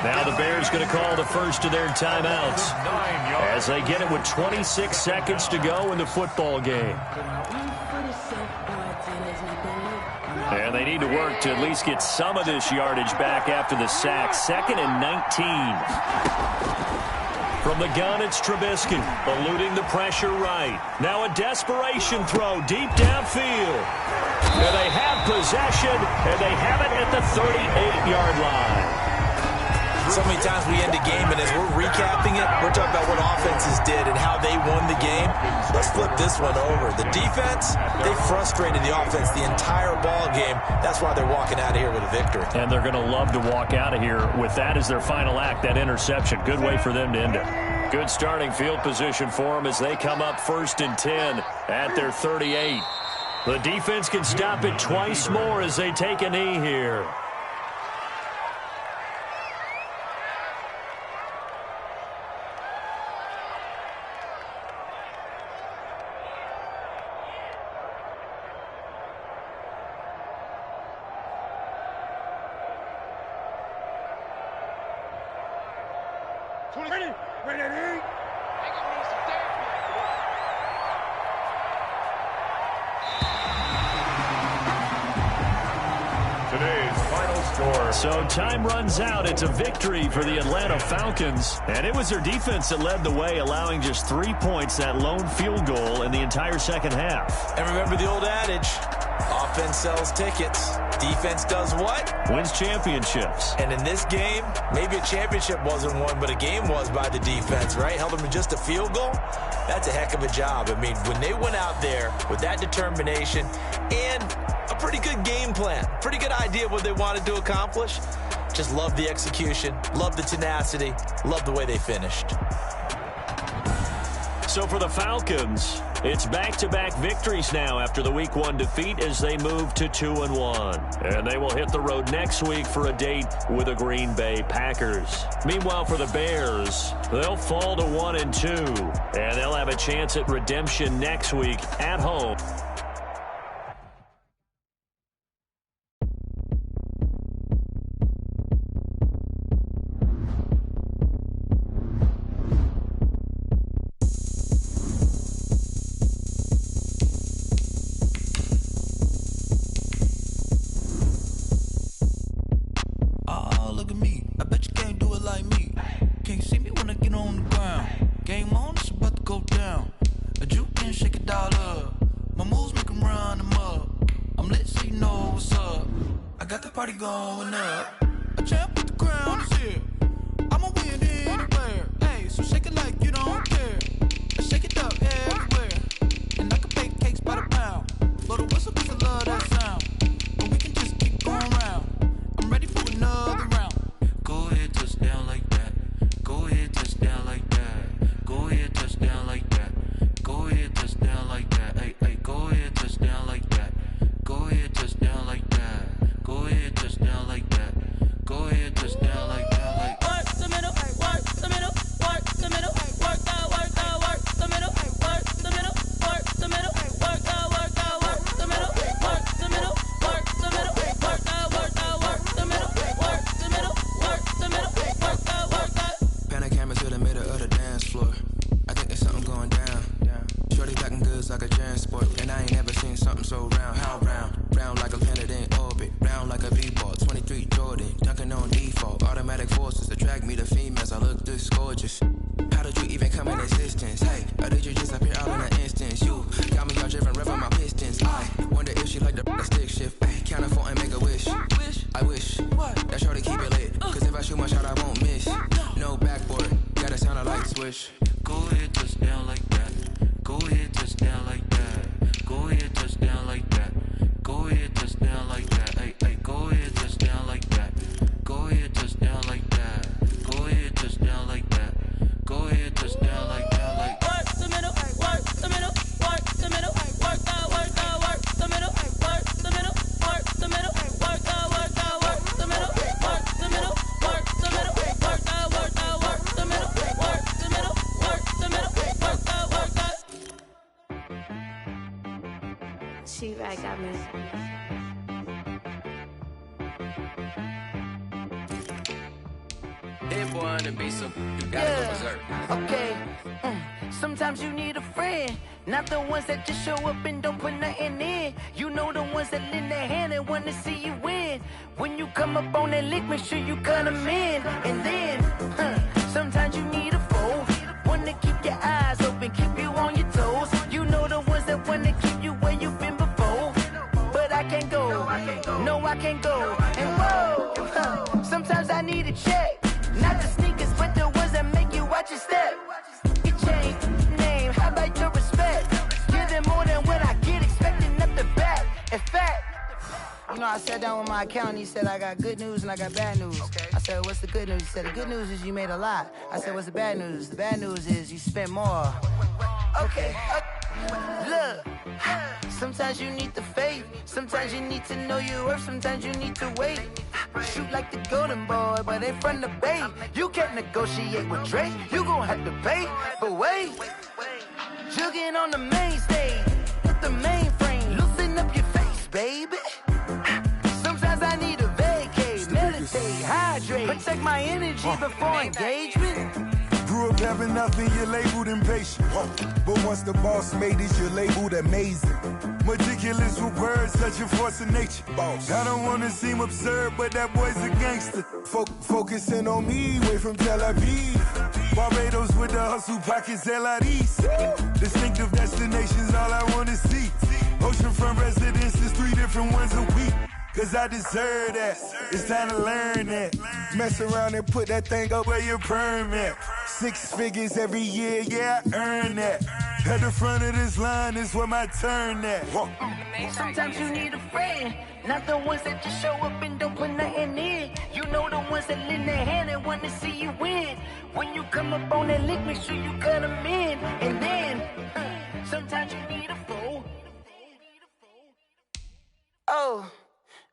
Now the Bears going to call the first of their timeouts as they get it with 26 seconds to go in the football game. And they need to work to at least get some of this yardage back after the sack. 2nd and 19. From the gun, it's Trubisky, eluding the pressure right. Now a desperation throw deep downfield. And they have possession, and they have it at the 38-yard line. So many times we end a game, and as we're recapping it, we're talking about what offenses did and how they won the game. Let's flip this one over. The defense, they frustrated the offense the entire ball game. That's why they're walking out of here with a victory. And they're going to love to walk out of here with that as their final act, that interception. Good way for them to end it. Good starting field position for them as they come up 1st and 10 at their 38. The defense can stop it twice more as they take a knee here. So time runs out. It's a victory for the Atlanta Falcons. And it was their defense that led the way, allowing just 3 points, that lone field goal in the entire second half. And remember the old adage, offense sells tickets. Defense does what? Wins championships. And in this game, maybe a championship wasn't won, but a game was by the defense, right? Held them to just a field goal. That's a heck of a job. I mean, when they went out there with that determination and a pretty good game plan, pretty good idea of what they wanted to accomplish, just love the execution, love the tenacity, love the way they finished. So for the Falcons, it's back-to-back victories now after the Week 1 defeat as they move to 2-1. And they will hit the road next week for a date with the Green Bay Packers. Meanwhile, for the Bears, they'll fall to 1-2, and they'll have a chance at redemption next week at home. Going up, a champ with the crown is here. I'ma win anywhere. Hey, so shake it like you don't care. And shake it up everywhere. And I can bake cakes by the pound. Blow the whistle 'cause I love that sound. But we can just keep going round. I'm ready for another round. Go ahead, touch down like that. Go ahead, touch down like that. Go ahead, touch down like that. Go ahead, touch down like that. Hey, hey, go ahead, touch down like that. Go ahead, touch down like that. Go ahead, touch down like that. Go ahead, touch down like that. Like work the middle, work the middle, work the middle, work that, work that, work the middle, work the middle, work the middle, work that, work that, work the middle, work the middle, work the middle, work that, work that, work the middle, work the middle, work the middle, work that, work that. Pan a camera to the middle of the dance floor. I think there's something going down. Shorty packing goods like a transport, and I ain't never seen something so round. How round? Round like a planet in orbit, round like a b-ball. 23 Jordan, dunking on default. Automatic forces attract me to females. I look this gorgeous. How did you even come in existence? Hey, or did you just appear out in an instance? You got me all driven, revving my pistons. I wonder if she like the stick shift. Hey, count it 4 and make a wish. I wish that shorty keep it lit. 'Cause if I shoot my shot, I won't miss. No backboard, gotta sound a light switch. Go ahead, touch down like that. Go ahead, touch down like that. Go ahead, touch down like that. Go ahead, touch down like that. Hey, hey, go ahead, touch down like that. Go ahead, touch down like that. Go ahead, touch down like that. Go ahead, touch down like that. Like work the middle, work the middle, work the middle, work that, work that, work the middle, work the middle, work the middle, work that, work that, work the middle, work the middle, work the middle, work that, work that, work the middle, work the middle, She-Rag got me. If one to be so, you gotta go berserk. Okay. Sometimes you need a friend, not the ones that just show up and don't put nothing in. You know the ones that lend their hand and want to see you win. When you come up on that lick, make sure you cut them in. And then, sometimes you need a foe, one to keep your eyes open, keep you on your toes. You know the ones that want to keep you where you've been before. But I can't go, no I can't go. And whoa, sometimes I need a check. Not the sneakers, but the ones that make you watch your step. Your chain, name, how about your respect? Give them more than what I get, expecting up the back. In fact, you know, I sat down with my accountant, he said I got good news and I got bad news. Okay. I said, what's the good news? He said, the good news is you made a lot. I said, what's the bad news? The bad news is you spent more. Okay. Look, sometimes you need the faith, sometimes you need to know your worth, sometimes you need to wait. Shoot like the golden boy, but they from the bay. You can't negotiate with Drake, you gon' have to pay. But wait, jugging on the main stage, with the mainframe, loosen up your face, baby. Sometimes I need a vacate, meditate, hydrate, protect my energy before engagement. Grew up having nothing, you're labeled impatient. But once the boss made it, you're labeled amazing. Meticulous with words, such a force of nature. I don't wanna seem absurd, but that boy's a gangster. Focusing on me, way from Tel Aviv. Barbados with the hustle pockets, LIDs. Distinctive destinations, all I wanna see. Oceanfront residences, 3 different ones a week. Cause I deserve that, it's time to learn that. Mess around and put that thing up where your permit. 6 figures every year, yeah, I earn that. At the front of this line is where my turn at. Sometimes you need a friend, not the ones that just show up and don't put nothing in. You know the ones that lend their hand and want to see you win. When you come up on that lick, make sure you cut them in. And then, sometimes you need a foe. Oh.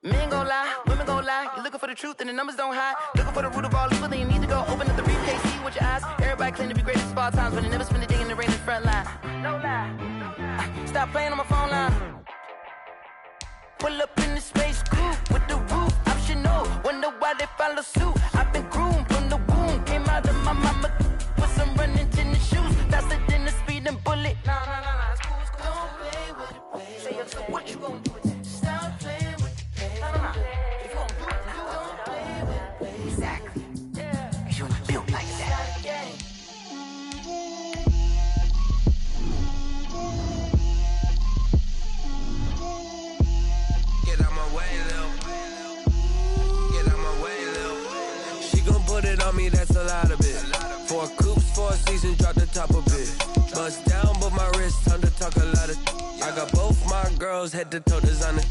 Men gon' lie, women gon' lie. You're looking for the truth and the numbers don't hide. Looking for the root of all evil, then you need to go open up the briefcase, see with your eyes. Everybody claim to be great at all times, but they never spend a day in the rain in the front line. No lie. Stop playing on my phone line. Pull up in the space coupe with the roof optional. Wonder why they follow suit. I've been groomed from the womb. Came out of my mama with some running tennis shoes. Faster than the speeding bullet. Nah, it's cool, it's cool. Don't play with it, baby. Say up, so what you gon' do with it? Stop playing with it. If you gon' do it, you don't play with it, baby. Exactly. Yeah. You ain't built like that. Get out my way, Lil. Get out my way, Lil. She gon' put it on me, that's a lot of it. 4 coops, 4 seasons, drop the top a bit. Bust down, but my wrist, time to talk a lot of. I got both my girls head to toe designer.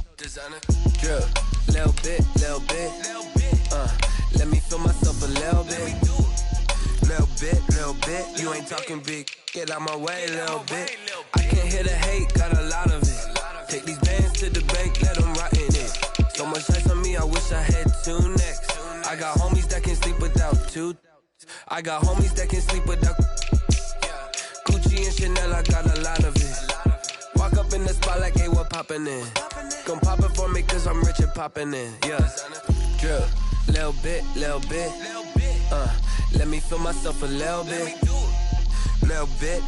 Drip, little bit. Let me feel myself a little bit. Little bit. You ain't talking big. Get out my way, little bit. I can't hear the hate, got a lot of it. Take these bands to the bank, let them rot in it. So much ice on me, I wish I had 2 necks. I got homies that can sleep without 2. I got homies that can sleep without Gucci and Chanel, I got a lot of it. Walk up in the spot like, hey, what poppin' in? Gon' pop it for me cause I'm rich and poppin' in. Yeah, drip, little bit. Let me feel myself a little bit. Little bit.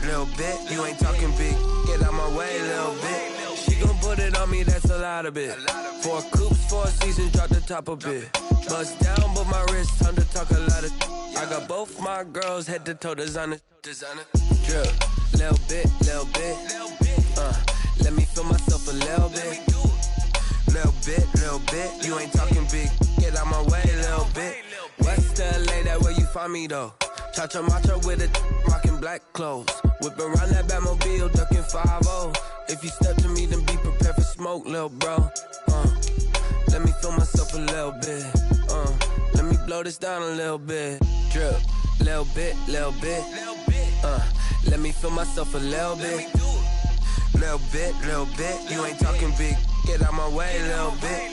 You ain't talking big. Get out my way, little bit. She gon' put it on me, that's a lot of it. 4 coops, 4 seasons, drop the top a bit. Bust down, but my wrist, time to talk a lot of. I got both my girls head to toe designer. Drip, little bit. Let me feel myself a little bit. Little bit. You ain't talking big. Get out my way, little bit. West LA, that where you find me though. Cha-cha matcha with a rockin' black clothes. Whip around that Batmobile, ducking 5-0. If you step to me, then be prepared for smoke, little bro. Let me feel myself a little bit. Let me blow this down a little bit. Drip, little bit. Let me feel myself a little bit. Little bit. You ain't talking big. Get out my way, little bit.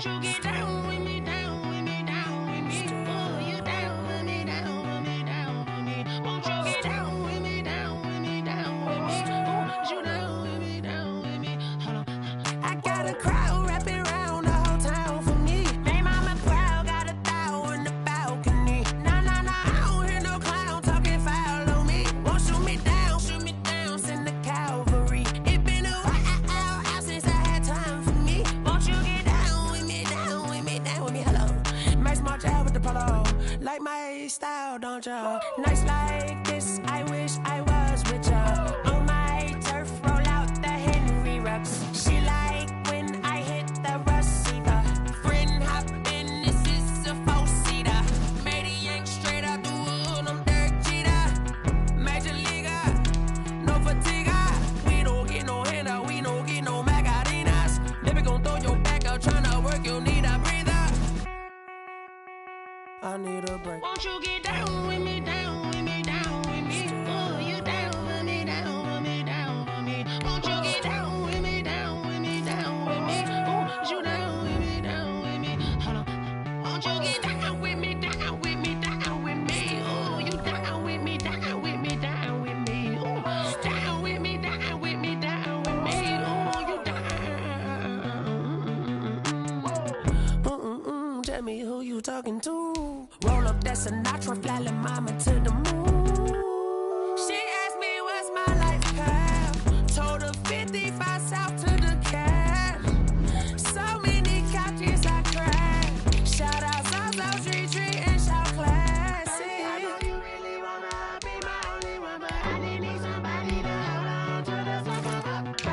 Won't you get down with me, down with me, down with me? Oh, you down with me, down with me, down with me. Won't you get down with me, down with me, down with me? Oh, you down with me, down with me? Hold on. I got a crowd wrapping around the whole town for me. Name on my crowd, got a thou in the balcony. Nah, nah, nah, I don't hear no clown talking foul on me. Won't shoot me down, send the cavalry. It been a while since I had time for me. Won't you get down with me, down with me, down with me? Hello. Max March out with the polo. Like my style, don't y'all? Nights like this, I wish I was with y'all. On my turf, roll out the Henry Rux. She like when I hit the receiver. Friend hop in, this is a four-seater. Made a yank straight out the wood, I'm Derek Jeter. Major leaguer, no fatigue. We don't get no handout, we don't get no Macarinas. Never gon' throw your back out, tryna work, you need a breather. I need a break. Won't you get down with me, down with me, down with me? Oh, you down with me, down with me, down with me? Won't you get down with me, down with me, down with me? Oh, you down with me, down with me? Hold on. Won't you get down with me, down with me, down with me? Oh, you down with me, down with me, down with me? Oh, down with me, down with me, down with me? Oh, you down. Tell me who you talking to. Roll up that Sinatra, fly la mama to the moon. She asked me what's my life path. Told her 55 south to the cab. So many couches I cried. Shout out South Street Tree and shout classy. I know you really wanna be my only one, but I need somebody to hold on to the sucker up. I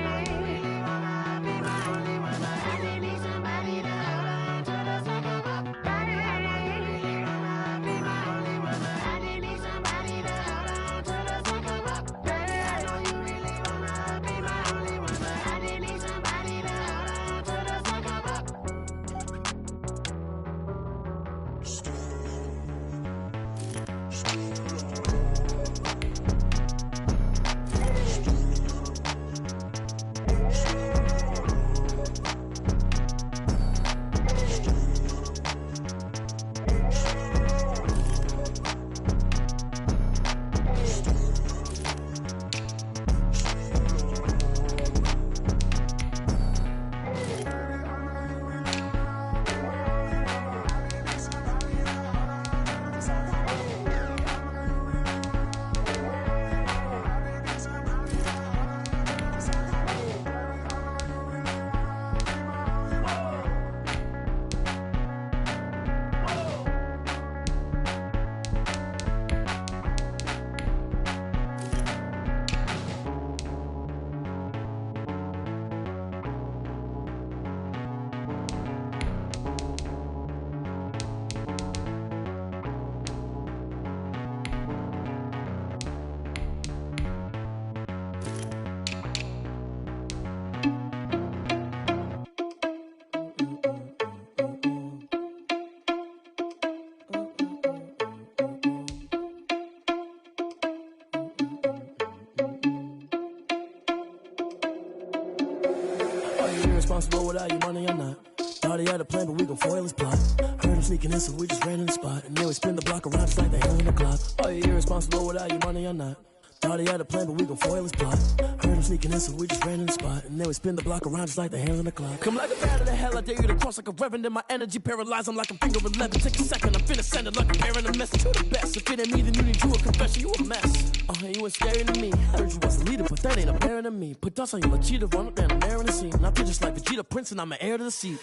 know you really wanna be my only one, but I need somebody to hold on to the sucker up. I know you really wanna be my only one, but I need somebody to hold on to the sucker up. I know you really wanna be my only one, but I need somebody to hold on to the sucker up. Irresponsible without your money or not. Thought he had a plan, but we gon' foil his plot. Heard him sneaking in, so we just ran in the spot. And then we spin the block around just like the hell in the clock. Are you irresponsible without your money or not? Thought he had a plan, but we gon' foil his plot. Heard him sneaking in, so we just ran in the spot. And then we spin the block around just like the hands on the clock. Come like a bat of the hell, I dare you to cross like a reverend. And my energy paralyzed, I'm like a finger 11. Take a second, I'm finna send it like a bearing a message to the best. If it ain't me, then you need you a confession, you a mess. You ain't scary to me. Heard you was a leader, but that ain't apparent to me. Put dust on you like cheetah, run up down the air in the scene. And I feel just like Vegeta Prince, and I'm an heir to the seat.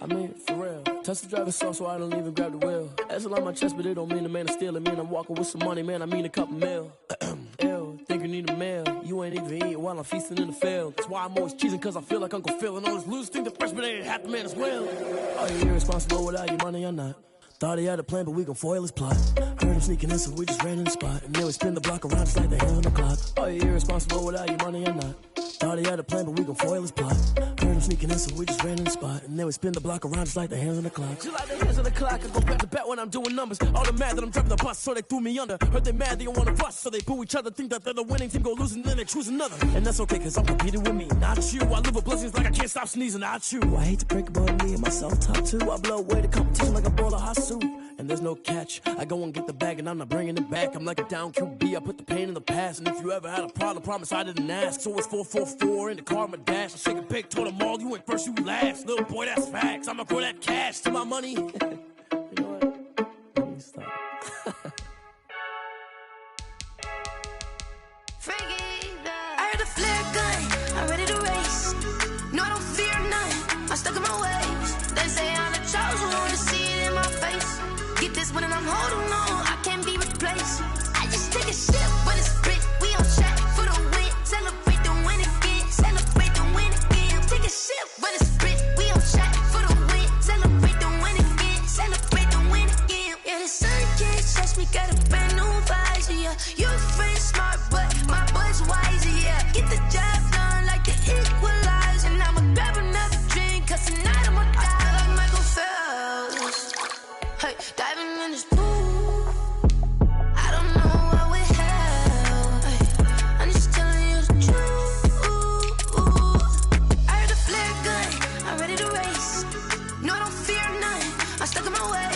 I mean, for real. Touch the driver's soft, so I don't even grab the wheel. That's on my chest, but it don't mean the man is stealing. Mean I'm walking with some money, man, I mean a couple mil. Ew, think you need a meal. You ain't even eating while I'm feasting in the field. That's why I'm always cheesing, cause I feel like Uncle Phil. And all this losers think the freshman ain't half the man as well. Are you irresponsible without your money or not? Thought he had a plan, but we gon' foil his plot. Heard him sneaking in, so we just ran in the spot. And then we spin the block around just like the hell on the clock. Are you irresponsible without your money or not? Thought he had a plan, but we gon' foil his plot. Heard him sneaking in, so we just ran in the spot. And then we spin the block around just like the hands on the clock. Just like the hands on the clock, I go back to back when I'm doing numbers. All the mad that I'm driving the bus, so they threw me under. Heard they mad, they don't wanna bust, so they boo each other. Think that they're the winning team, go losing, then they choose another. And that's okay, cause I'm competing with me, not you. I live with blessings like I can't stop sneezing, not you. I hate to break it, but me and myself top two. I blow away the competition like a bowl of hot soup. And there's no catch. I go and get the bag and I'm not bringing it back. I'm like a down QB, I put the pain in the past. And if you ever had a problem, promise I didn't ask. So it's 4-4-4 in the car, my dash. I shake a big, told them all, you went first, you last. Little boy, that's facts. I'ma grow that cash to my money. You know what? Let me stop. I heard a flare gun, I'm ready to race. No, I don't fear none, I'm stuck in my ways. They say I'm the chosen one, to see it in my face. Get this one and I'm holding on, I can't be replaced. I just take a sip when it's split, we on track for the win. Celebrate the win again, celebrate the win again. Take a sip when it's split, we on track for the win. Celebrate the win again, celebrate the win again. Yeah, the sun can't touch me, got a brand new visor, yeah. Your friend's smart, but my boy's wiser, yeah. Get the job done like the equalizer. And I'ma grab another drink, cause tonight I'ma die like Michael Phelps. Hey, diving in this pool, I don't know what we have. Hey, I'm just telling you the truth. I heard a flare gun, I'm ready to race. No, I don't fear none, I'm stuck in my way.